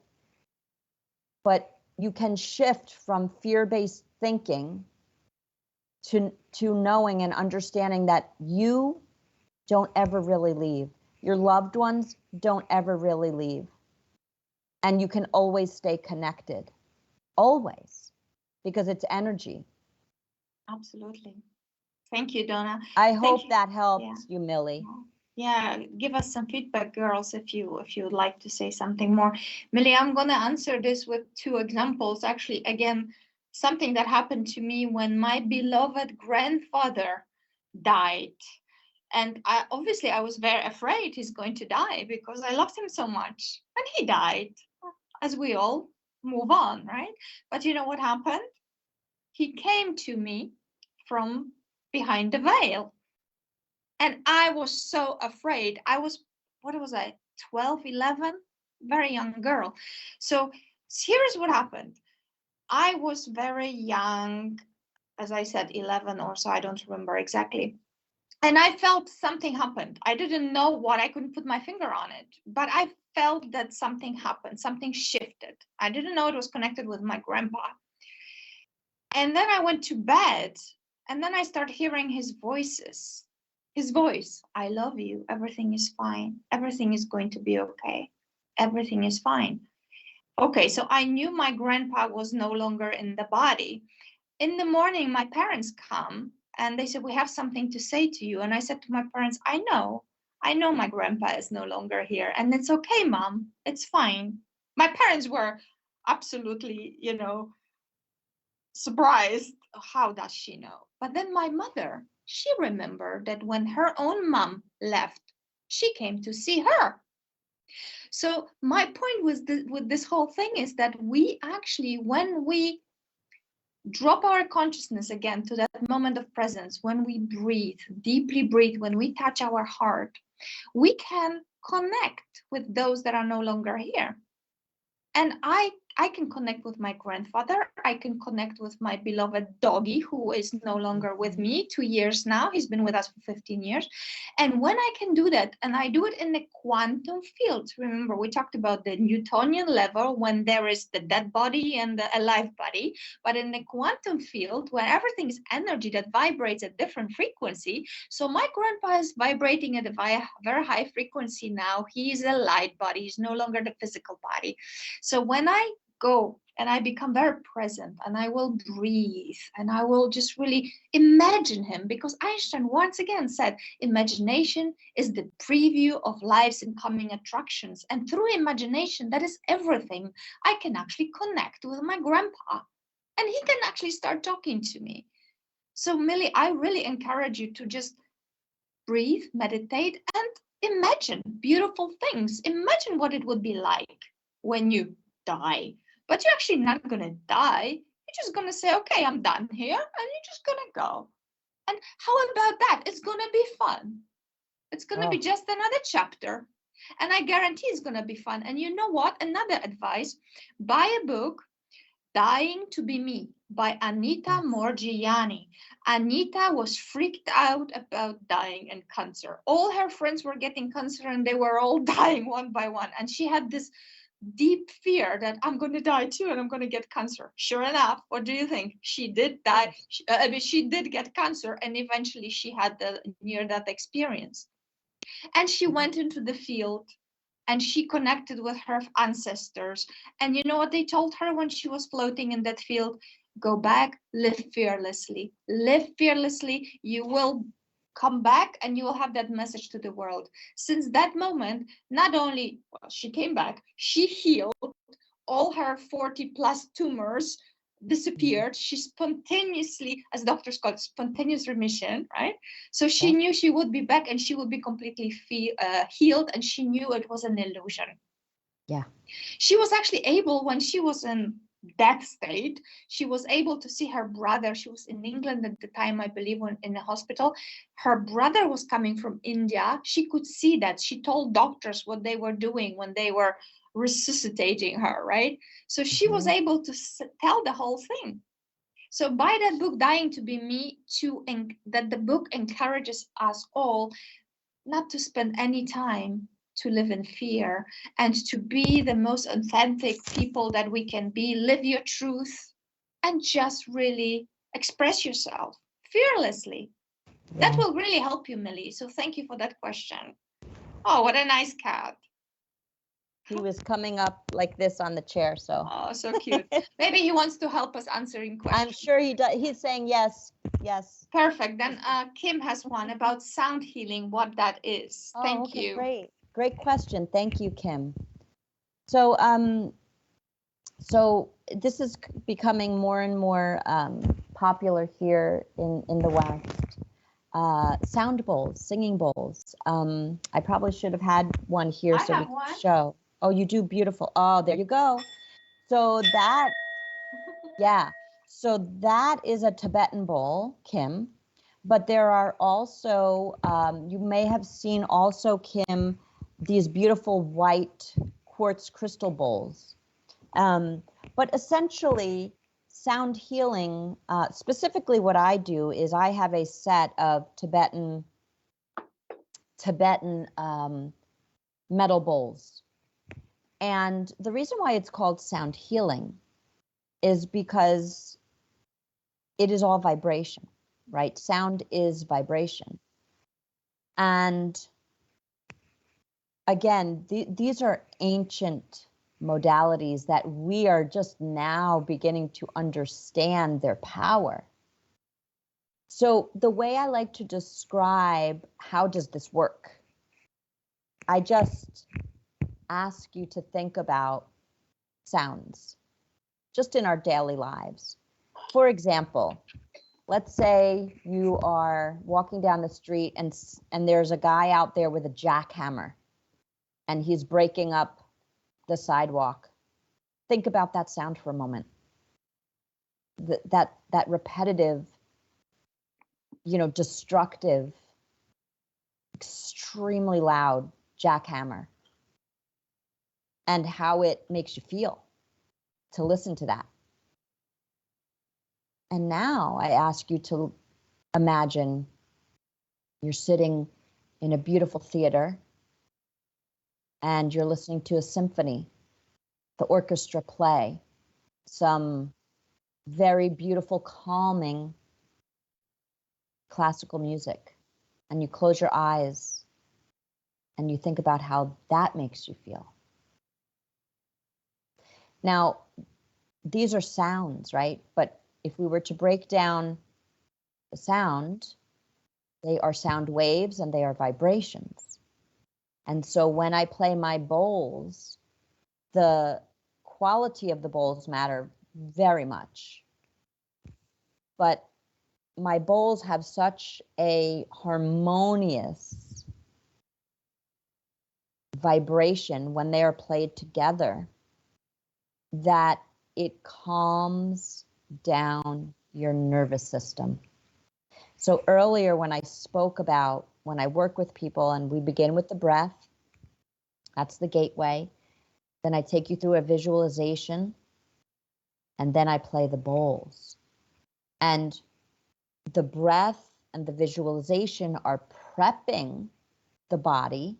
Speaker 2: But you can shift from fear-based thinking to knowing and understanding that you don't ever really leave. Your loved ones don't ever really leave. And you can always stay connected. Always. Because it's energy.
Speaker 1: Absolutely. Thank you, Donna.
Speaker 2: I hope that helped you, Millie.
Speaker 1: Yeah, give us some feedback, girls, if you would like to say something more. Millie, I'm going to answer this with 2 examples. Actually, again, something that happened to me when my beloved grandfather died. And obviously, I was very afraid he's going to die because I loved him so much. And he died, as we all move on, right? But you know what happened? He came to me from behind the veil. And I was so afraid. I was, what was I, 12, 11? Very young girl. So here's what happened. I was very young, as I said, 11 or so, I don't remember exactly. And I felt something happened. I didn't know what, I couldn't put my finger on it, but I felt that something happened, something shifted. I didn't know it was connected with my grandpa. And then I went to bed, and then I started hearing his voices. His voice, I love you, everything is fine, everything is going to be okay, everything is fine. Okay, so I knew my grandpa was no longer in the body. In the morning, my parents come, and they said, we have something to say to you. And I said to my parents, I know my grandpa is no longer here, and it's okay, Mom, it's fine. My parents were absolutely, surprised. How does she know? But then my mother, she remembered that when her own mom left, she came to see her. So my point with this whole thing is that we actually, when we drop our consciousness again to that moment of presence, when we breathe, deeply breathe, when we touch our heart, we can connect with those that are no longer here. And I can connect with my grandfather. I can connect with my beloved doggy, who is no longer with me, 2 years now. He's been with us for 15 years. And when I can do that, and I do it in the quantum field, remember, we talked about the Newtonian level when there is the dead body and the alive body, but in the quantum field, where everything is energy that vibrates at different frequency. So my grandpa is vibrating at a very high frequency now. He is a light body. He's no longer the physical body. So when I go and I become very present and I will breathe and I will just really imagine him, because Einstein once again said imagination is the preview of life's incoming attractions. And through imagination, that is everything, I can actually connect with my grandpa and he can actually start talking to me. So Millie, I really encourage you to just breathe, meditate, and imagine beautiful things. Imagine what it would be like when you die. But you're actually not going to die. You're You're just going to say, okay, I'm done here. And you're just going to go. And how about that? It's going to be fun. It's going to be just another chapter. And I guarantee it's going to be fun. And you know what? Another advice, buy a book, Dying to Be Me by Anita Morgiani. Anita was freaked out about dying and cancer. All her friends were getting cancer and they were all dying one by one. And she had this deep fear that I'm going to die too and I'm going to get cancer. Sure enough, what do you think? She did die. She did get cancer and eventually she had the near-death experience. And she went into the field and she connected with her ancestors. And you know what they told her when she was floating in that field? Go back, live fearlessly. Live fearlessly. You will come back and you will have that message to the world. Since that moment, not only she came back, she healed all her 40 plus tumors disappeared. She spontaneously, as doctors call it, spontaneous remission, right? So she knew she would be back and she would be completely healed, and she knew it was an illusion.
Speaker 2: Yeah.
Speaker 1: She was actually able, when she was in that state, she was able to see her brother. She was in England at the time, I believe, when in the hospital. Her brother was coming from India. She could see that. She told doctors what they were doing when they were resuscitating her, right? So she was able to tell the whole thing. So by that book, Dying to Be Me, that the book encourages us all not to spend any time to live in fear and to be the most authentic people that we can be. Live your truth and just really express yourself fearlessly. Yeah. That will really help you, Millie. So thank you for that question. Oh, what a nice cat.
Speaker 2: He was coming up like this on the chair, so.
Speaker 1: Oh, so cute. Maybe he wants to help us answering questions.
Speaker 2: I'm sure he does. He's saying yes, yes.
Speaker 1: Perfect. Then Kim has one about sound healing, what that is. Thank you.
Speaker 2: Great question. Thank you, Kim. So, so this is becoming more and more popular here in the West. Sound bowls, singing bowls. I probably should have had one here so we could show. Oh, you do, beautiful. Oh, there you go. So that, yeah. So that is a Tibetan bowl, Kim. But there are also, you may have seen also, Kim, these beautiful white quartz crystal bowls. But essentially, sound healing, specifically what I do is I have a set of Tibetan metal bowls. And the reason why it's called sound healing is because it is all vibration, right? Sound is vibration. And again, these are ancient modalities that we are just now beginning to understand their power. So the way I like to describe how does this work, I just ask you to think about sounds just in our daily lives. For example, let's say you are walking down the street and there's a guy out there with a jackhammer and he's breaking up the sidewalk. Think about that sound for a moment. That repetitive, destructive, extremely loud jackhammer, and how it makes you feel to listen to that. And now I ask you to imagine you're sitting in a beautiful theater and you're listening to a symphony, the orchestra play, some very beautiful, calming classical music, and you close your eyes and you think about how that makes you feel. Now, these are sounds, right? But if we were to break down the sound, they are sound waves and they are vibrations. And so when I play my bowls, the quality of the bowls matter very much. But my bowls have such a harmonious vibration when they are played together that it calms down your nervous system. So earlier when I spoke about when I work with people and we begin with the breath, that's the gateway. Then I take you through a visualization and then I play the bowls. And the breath and the visualization are prepping the body.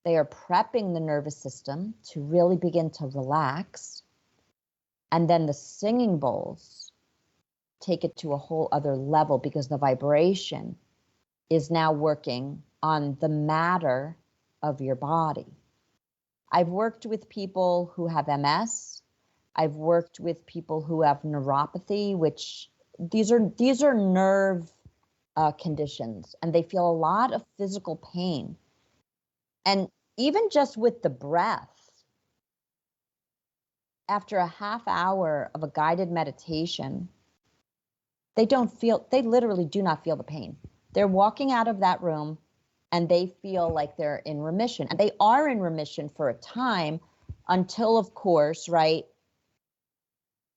Speaker 2: They are prepping the nervous system to really begin to relax. And then the singing bowls take it to a whole other level because the vibration is now working on the matter of your body. I've worked with people who have MS. I've worked with people who have neuropathy, which these are nerve conditions, and they feel a lot of physical pain. And even just with the breath, after a half hour of a guided meditation, they literally do not feel the pain. They're walking out of that room and they feel like they're in remission. And they are in remission for a time until, of course, right,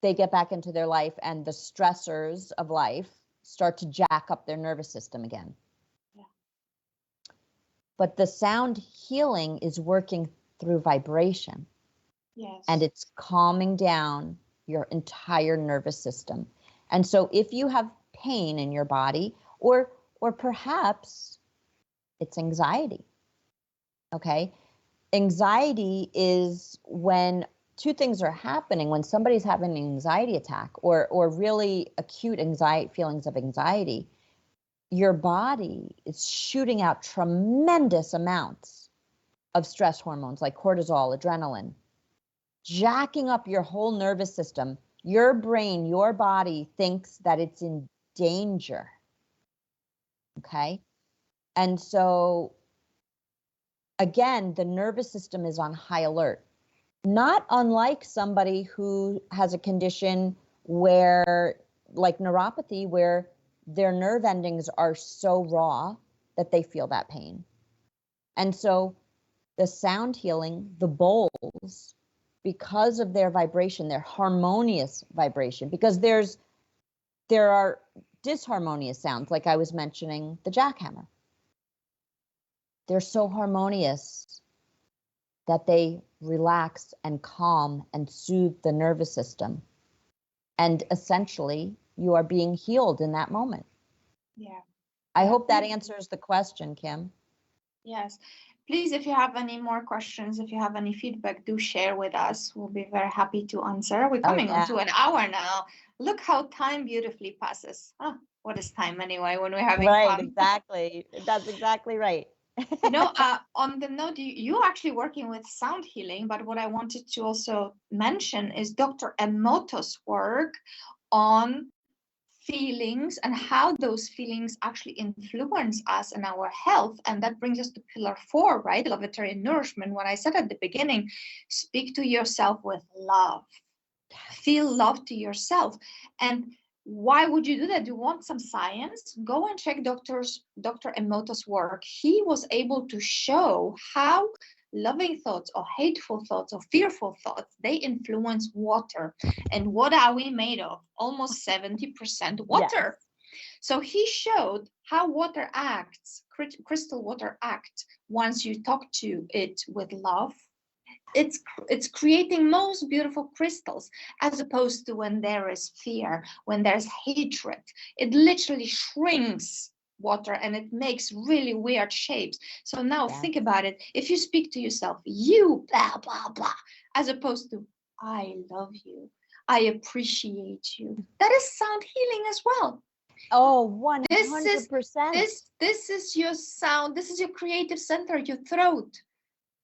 Speaker 2: they get back into their life and the stressors of life start to jack up their nervous system again. Yeah. But the sound healing is working through vibration. Yes. And it's calming down your entire nervous system. And so if you have pain in your body, or perhaps it's anxiety, okay? Anxiety is when two things are happening. When somebody's having an anxiety attack or really acute feelings of anxiety, your body is shooting out tremendous amounts of stress hormones like cortisol, adrenaline, jacking up your whole nervous system. Your brain, your body thinks that it's in danger. Okay? And so, again, the nervous system is on high alert. Not unlike somebody who has a condition where, like neuropathy, where their nerve endings are so raw that they feel that pain. And so the sound healing, the bowls, because of their vibration, their harmonious vibration, because there are disharmonious sounds, like I was mentioning the jackhammer. They're so harmonious that they relax and calm and soothe the nervous system. And essentially, you are being healed in that moment. Yeah. I hope that answers the question, Kim.
Speaker 1: Yes. Please, if you have any more questions, if you have any feedback, do share with us. We'll be very happy to answer. We're coming on to an hour now. Look how time beautifully passes. Oh, what is time anyway when we're having fun?
Speaker 2: Right, exactly. That's exactly right.
Speaker 1: On the note, you're actually working with sound healing, but what I wanted to also mention is Dr. Emoto's work on feelings and how those feelings actually influence us and our health. And that brings us to pillar 4, right? Lovetarian nourishment. What I said at the beginning, speak to yourself with love. Feel love to yourself. And why would you do that? Do you want some science? Go and check Dr. Emoto's work. He was able to show how loving thoughts or hateful thoughts or fearful thoughts, they influence water. And what are we made of? Almost 70% water. Yes. So he showed how water acts, crystal water acts once you talk to it with love. It's creating most beautiful crystals, as opposed to when there is fear, when there's hatred. It literally shrinks water and it makes really weird shapes. So now think about it. If you speak to yourself, you blah, blah, blah, as opposed to I love you, I appreciate you. That is sound healing as well.
Speaker 2: Oh, 100%.
Speaker 1: This is your sound. This is your creative center, your throat.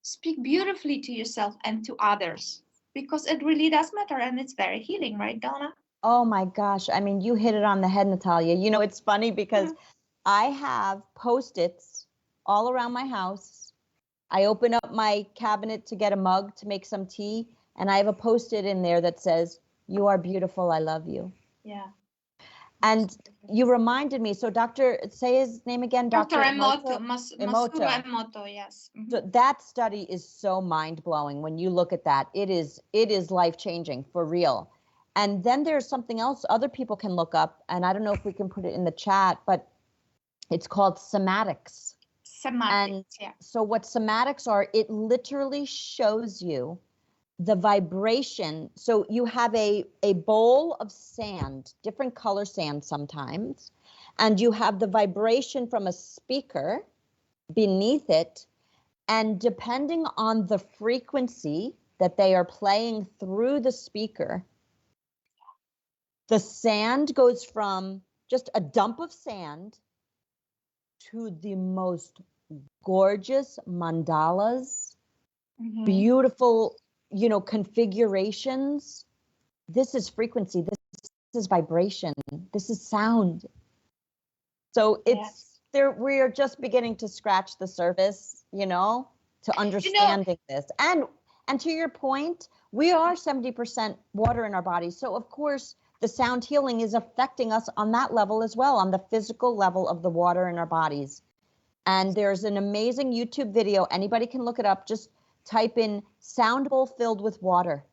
Speaker 1: Speak beautifully to yourself and to others, because it really does matter, and it's very healing, right, Donna?
Speaker 2: Oh my gosh. I mean, you hit it on the head, Natalia. You know, it's funny because I have Post-its all around my house. I open up my cabinet to get a mug to make some tea, and I have a Post-it in there that says, "You are beautiful, I love you."
Speaker 1: Yeah.
Speaker 2: And you reminded me, so say his name again,
Speaker 1: Dr. Emoto. Emoto, yes. Mm-hmm.
Speaker 2: So that study is so mind-blowing when you look at that. It is life-changing, for real. And then there's something else other people can look up, and I don't know if we can put it in the chat, but it's called somatics. And
Speaker 1: yeah.
Speaker 2: so what somatics are, it literally shows you the vibration. So you have a bowl of sand, different color sand sometimes, and you have the vibration from a speaker beneath it. And depending on the frequency that they are playing through the speaker, the sand goes from just a dump of sand to the most gorgeous mandalas, beautiful, configurations. This is frequency. This is vibration. This is sound. So it's there. We are just beginning to scratch the surface, to understanding this. And to your point, we are 70% water in our bodies. So of course, the sound healing is affecting us on that level as well, on the physical level of the water in our bodies. And there's an amazing YouTube video. Anybody can look it up. Just type in sound bowl filled with water.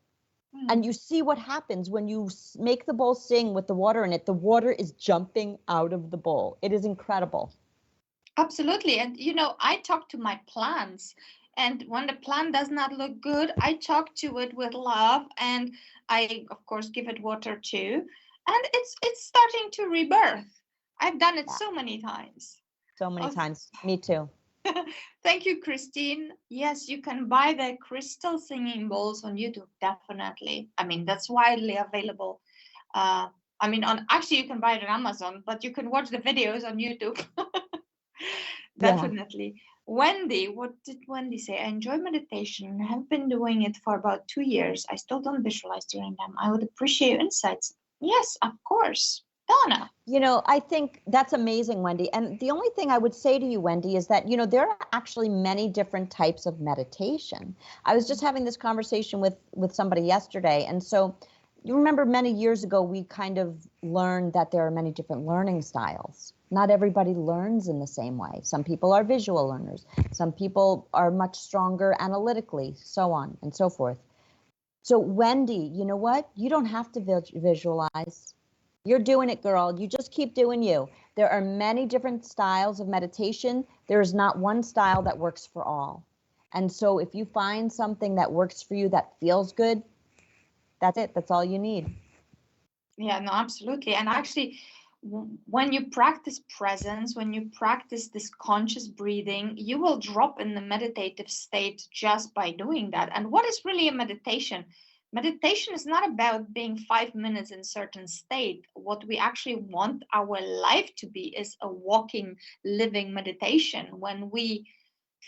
Speaker 2: And you see what happens when you make the bowl sing with the water in it. The water is jumping out of the bowl. It is incredible.
Speaker 1: Absolutely. And, I talk to my plants. And when the plant does not look good, I talk to it with love. And I, of course, give it water too. And it's starting to rebirth. I've done it so many times.
Speaker 2: So many times. Me too.
Speaker 1: Thank you, Christine. Yes, you can buy the crystal singing bowls on YouTube, definitely. I mean, that's widely available. Actually, you can buy it on Amazon, but you can watch the videos on YouTube. Definitely. Yeah. Wendy, what did Wendy say? I enjoy meditation and have been doing it for about 2 years. I still don't visualize during them. I would appreciate your insights. Yes, of course. Donna.
Speaker 2: I think that's amazing, Wendy. And the only thing I would say to you, Wendy, is that, there are actually many different types of meditation. I was just having this conversation with somebody yesterday. And so you remember many years ago, we kind of learned that there are many different learning styles. Not everybody learns in the same way. Some people are visual learners. Some people are much stronger analytically, so on and so forth. So Wendy, you know what? You don't have to visualize. You're doing it, girl. You just keep doing you. There are many different styles of meditation. There is not one style that works for all. And so if you find something that works for you that feels good, that's it. That's all you need.
Speaker 1: Yeah, no, absolutely. And actually, when you practice presence, when you practice this conscious breathing, you will drop in the meditative state just by doing that. And what is really a meditation? Meditation is not about being 5 minutes in a certain state. What we actually want our life to be is a walking, living meditation when we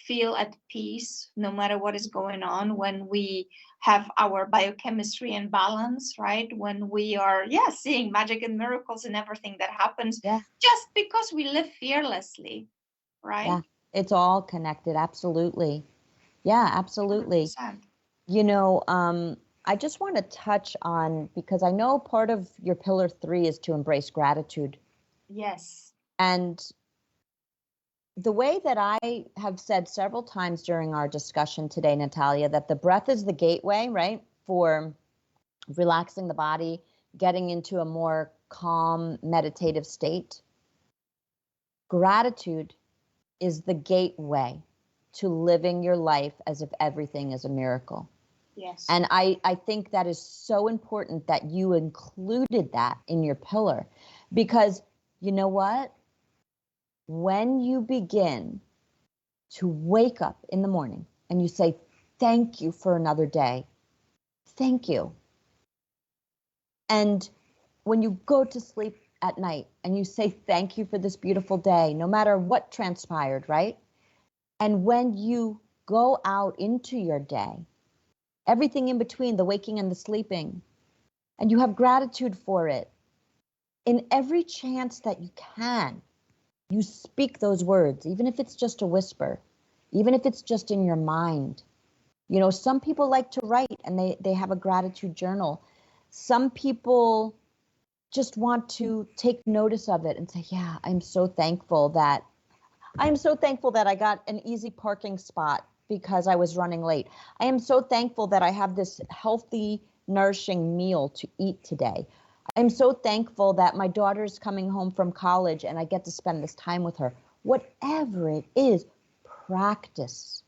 Speaker 1: feel at peace no matter what is going on, when we have our biochemistry in balance, right? When we are, seeing magic and miracles in everything that happens, just because we live fearlessly, right?
Speaker 2: Yeah, it's all connected. Absolutely. Yeah, absolutely. 100%. I just want to touch on, because I know part of your pillar 3 is to embrace gratitude.
Speaker 1: Yes.
Speaker 2: And the way that I have said several times during our discussion today, Natalia, that the breath is the gateway, right, for relaxing the body, getting into a more calm, meditative state. Gratitude is the gateway to living your life as if everything is a miracle.
Speaker 1: Yes.
Speaker 2: And I think that is so important that you included that in your pillar, because you know what? When you begin to wake up in the morning and you say, thank you for another day, thank you. And when you go to sleep at night and you say, thank you for this beautiful day, no matter what transpired, right? And when you go out into your day, everything in between the waking and the sleeping, and you have gratitude for it, in every chance that you can, you speak those words, even if it's just a whisper, even if it's just in your mind. Some people like to write and they have a gratitude journal. Some people just want to take notice of it and say, yeah, I'm so thankful that I got an easy parking spot because I was running late. I am so thankful that I have this healthy nourishing meal to eat today. I'm so thankful that my daughter's coming home from college and I get to spend this time with her. Whatever it is, practice.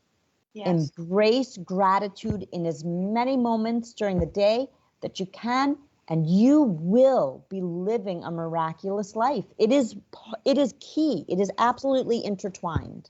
Speaker 1: Yes.
Speaker 2: Embrace gratitude in as many moments during the day that you can, and you will be living a miraculous life. It is key. It is absolutely intertwined.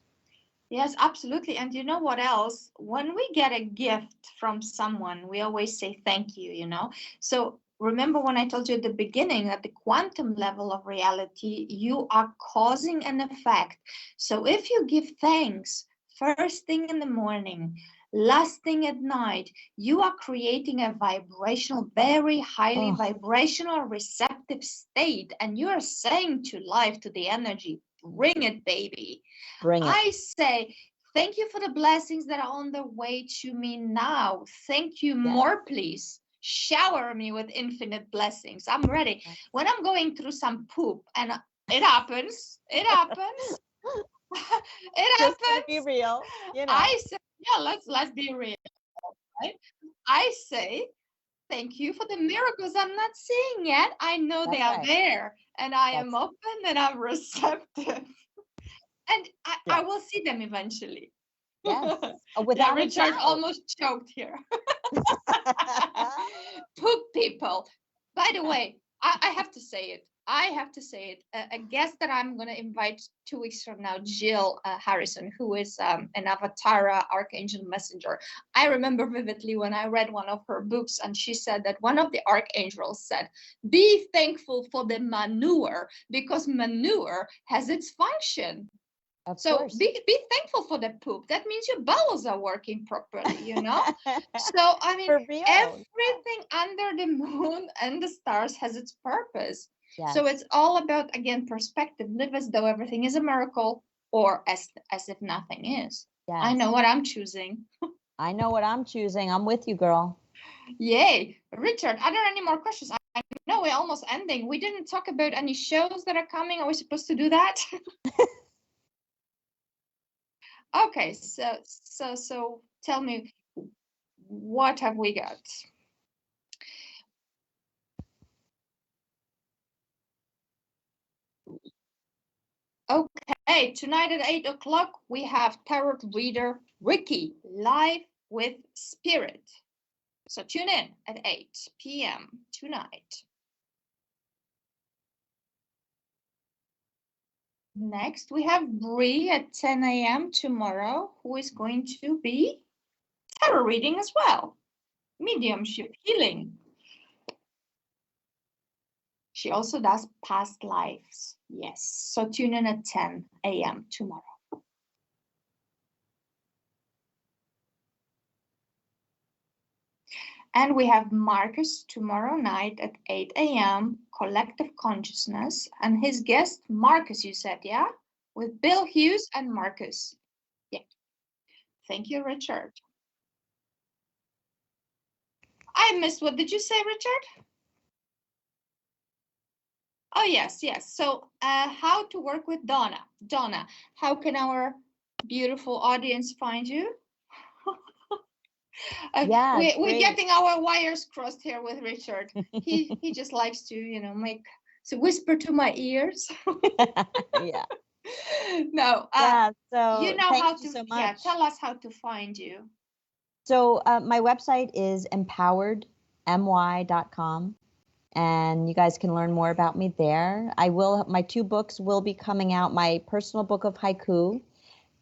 Speaker 1: Yes, absolutely. And you know what else? When we get a gift from someone, we always say thank you, you know? So remember when I told you at the beginning that the quantum level of reality, you are causing an effect. So if you give thanks first thing in the morning, last thing at night, you are creating a vibrational, very highly vibrational, receptive state. And you are saying to life, to the energy, bring it, baby.
Speaker 2: Bring it.
Speaker 1: I say, thank you for the blessings that are on the way to me now. Thank you more, please. Shower me with infinite blessings. I'm ready. When I'm going through some poop, and it happens, it happens. It
Speaker 2: Just
Speaker 1: happens.
Speaker 2: to be real, you know.
Speaker 1: I say, yeah, let's be real, right? I say, thank you for the miracles I'm not seeing yet. I know they are there, and I am open and I'm receptive. And I will see them eventually.
Speaker 2: Yes. Without
Speaker 1: Richard almost choked here. Poop people. By the way, I have to say it. I have to say it. A guest that I'm going to invite 2 weeks from now, Jill Harrison, who is an Avatara Archangel Messenger. I remember vividly when I read one of her books, and she said that one of the archangels said, be thankful for the manure, because manure has its function. So be thankful for the poop. That means your bowels are working properly, you know? So, I mean, everything under the moon and the stars has its purpose. Yes. So it's all about, again, perspective. Live as though everything is a miracle, or as if nothing is. Yes. I know what I'm choosing.
Speaker 2: I know what I'm choosing. I'm with you, girl.
Speaker 1: Yay. Richard, are there any more questions? I know we're almost ending. We didn't talk about any shows that are coming. Are we supposed to do that? Okay, so tell me, what have we got? Okay, tonight at 8 o'clock, we have tarot reader Ricky live with Spirit. So tune in at 8 p.m. tonight. Next, we have Bree at 10 a.m. tomorrow, who is going to be tarot reading as well. Mediumship healing. She also does past lives. Yes. So tune in at 10 a.m. tomorrow. And we have Marcus tomorrow night at 8 a.m. Collective Consciousness. And his guest, Marcus, you said, yeah? With Bill Hughes and Marcus. Yeah. Thank you, Richard. I missed, what did you say, Richard? Oh, yes. So how to work with Donna. Donna, how can our beautiful audience find you? We're getting our wires crossed here with Richard. He just likes to, whisper to my ears.
Speaker 2: Yeah.
Speaker 1: No.
Speaker 2: So
Speaker 1: you know how to.
Speaker 2: So much.
Speaker 1: Yeah. Tell us how to find you.
Speaker 2: So my website is empoweredmy.com. And you guys can learn more about me there. My 2 books will be coming out, my personal book of haiku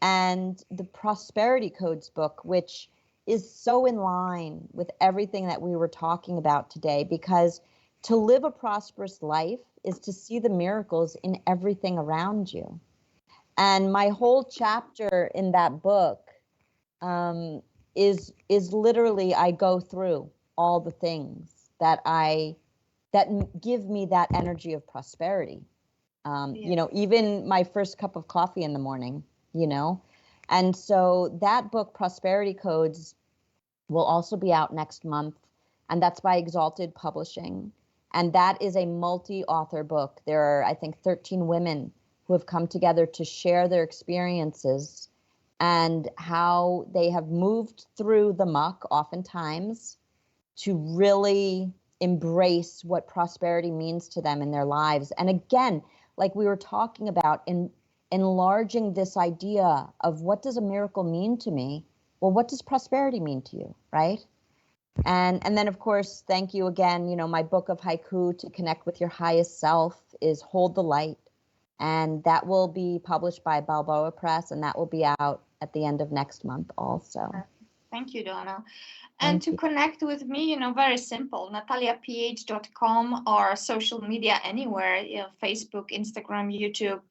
Speaker 2: and the Prosperity Codes book, which is so in line with everything that we were talking about today, because to live a prosperous life is to see the miracles in everything around you. And my whole chapter in that book is literally, I go through all the things that give me that energy of prosperity. Even my first cup of coffee in the morning, And so that book, Prosperity Codes, will also be out next month. And that's by Exalted Publishing. And that is a multi-author book. There are, I think, 13 women who have come together to share their experiences and how they have moved through the muck, oftentimes, to really embrace what prosperity means to them in their lives. And again, like we were talking about, in enlarging this idea of what does a miracle mean to me? Well, what does prosperity mean to you, right? And then, of course, thank you again. You know, my book of haiku to connect with your highest self is Hold the Light. And that will be published by Balboa Press, and that will be out at the end of next month also.
Speaker 1: Thank you, Donna. And to connect with me, very simple, NataliaPH.com or social media anywhere, Facebook, Instagram, YouTube.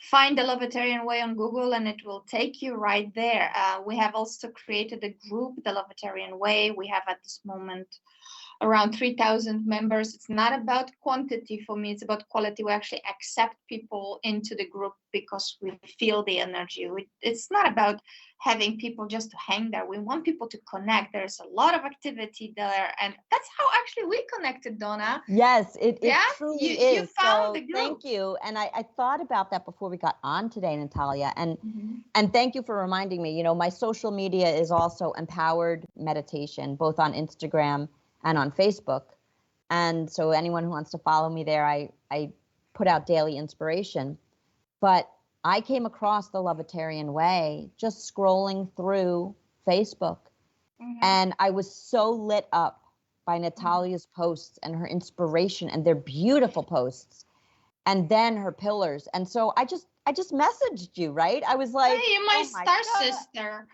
Speaker 1: Find the Lovetarian Way on Google and it will take you right there. We have also created a group, the Lovetarian Way. We have at this moment around 3,000 members. It's not about quantity for me, it's about quality. We actually accept people into the group because we feel the energy. It's not about having people just to hang there. We want people to connect. There's a lot of activity there, and that's how actually we connected, Donna.
Speaker 2: Yes, it truly is.
Speaker 1: You found the group.
Speaker 2: Thank you. And I thought about that before we got on today, Natalia, and thank you for reminding me. My social media is also Empowered Meditation, both on Instagram and on Facebook. And so anyone who wants to follow me there, I put out daily inspiration. But I came across the Lovetarian Way just scrolling through Facebook. And I was so lit up by Natalia's posts and her inspiration, and they're beautiful posts. And then her pillars. And so I just messaged you, right? I was like,
Speaker 1: hey, you're my star sister.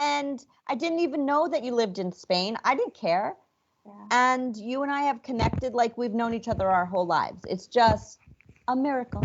Speaker 2: And I didn't even know that you lived in Spain. I didn't care. Yeah. And you and I have connected like we've known each other our whole lives. It's just a miracle.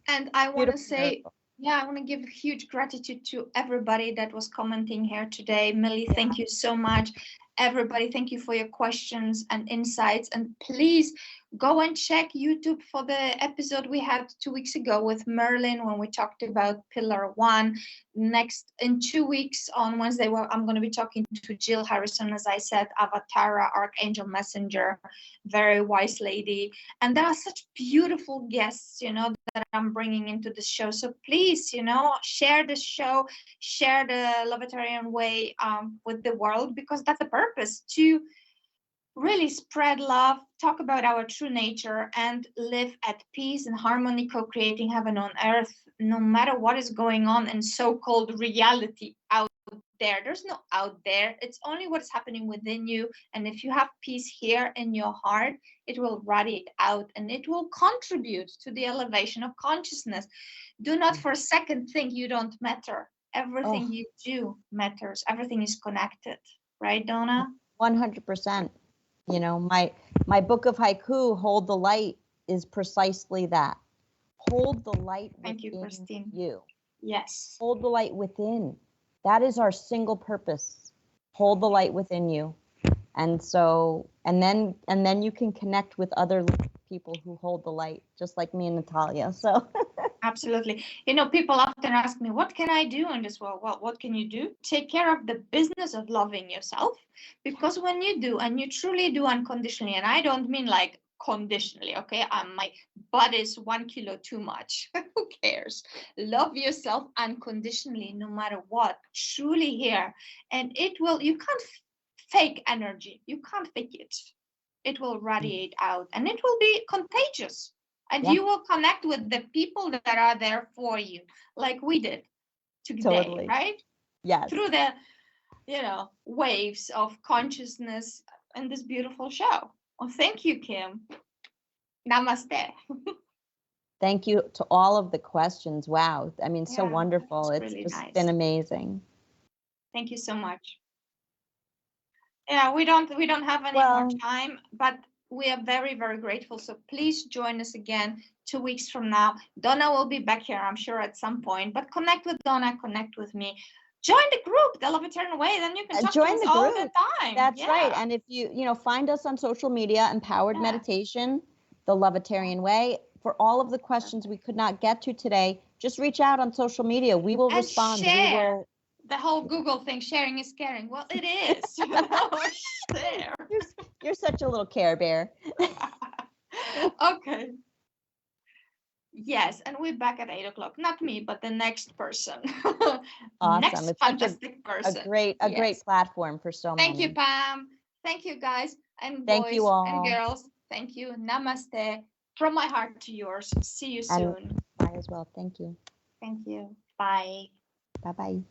Speaker 1: And I want to say, I want to give huge gratitude to everybody that was commenting here today. Millie, thank you so much. Everybody, thank you for your questions and insights. And please go and check YouTube for the episode we had 2 weeks ago with Merlin when we talked about Pillar 1. Next, in 2 weeks on Wednesday, I'm going to be talking to Jill Harrison, as I said, Avatara, Archangel Messenger, very wise lady. And there are such beautiful guests, that I'm bringing into the show. So please, share the show, share the Lovetarian Way with the world, because that's the purpose, to really spread love, talk about our true nature, and live at peace and harmony, co-creating heaven on earth, no matter what is going on in so-called reality out there. There's no out there. It's only what's happening within you. And if you have peace here in your heart, it will radiate out and it will contribute to the elevation of consciousness. Do not for a second think you don't matter. Everything you do matters. Everything is connected. Right, Donna?
Speaker 2: 100%. My book of haiku, Hold the Light, is precisely that. Hold the light within you.
Speaker 1: Yes.
Speaker 2: Hold the light within. That is our single purpose. Hold the light within you. And so, and then you can connect with other people who hold the light, just like me and Natalia. So
Speaker 1: absolutely. People often ask me, what can I do in this world? Well, what can you do? Take care of the business of loving yourself, because when you do, and you truly do unconditionally, and I don't mean like conditionally, okay? My butt is 1 kilo too much. Who cares? Love yourself unconditionally, no matter what. Truly here, and you can't fake energy. You can't fake it. It will radiate out, and it will be contagious. And you will connect with the people that are there for you, like we did today, right?
Speaker 2: Yes.
Speaker 1: Through the, waves of consciousness in this beautiful show. Well, thank you, Kim. Namaste.
Speaker 2: Thank you to all of the questions. Wow. I mean, so wonderful. It's
Speaker 1: really
Speaker 2: just
Speaker 1: nice.
Speaker 2: Been amazing.
Speaker 1: Thank you so much. Yeah, we don't have any more time, but we are very, very grateful. So please join us again 2 weeks from now. Donna will be back here, I'm sure, at some point. But connect with Donna, connect with me. Join the group, the Lovetarian Way. Then you can talk to us all the time.
Speaker 2: That's right. And if you find us on social media, Empowered Meditation, the Lovetarian Way. For all of the questions we could not get to today, just reach out on social media. We will respond.
Speaker 1: Share. The whole Google thing, sharing is caring. Well, it is. Share.
Speaker 2: You're such a little Care Bear.
Speaker 1: Okay. Yes, and we're back at 8 o'clock. Not me, but the next person.
Speaker 2: Awesome.
Speaker 1: Next
Speaker 2: it's
Speaker 1: fantastic person.
Speaker 2: A great platform for so many.
Speaker 1: Thank you, Pam. Thank you, guys and
Speaker 2: Thank
Speaker 1: boys
Speaker 2: you all.
Speaker 1: and girls. Thank you. Namaste. From my heart to yours. See you soon.
Speaker 2: Bye as well. Thank you.
Speaker 1: Thank you. Bye.
Speaker 2: Bye-bye.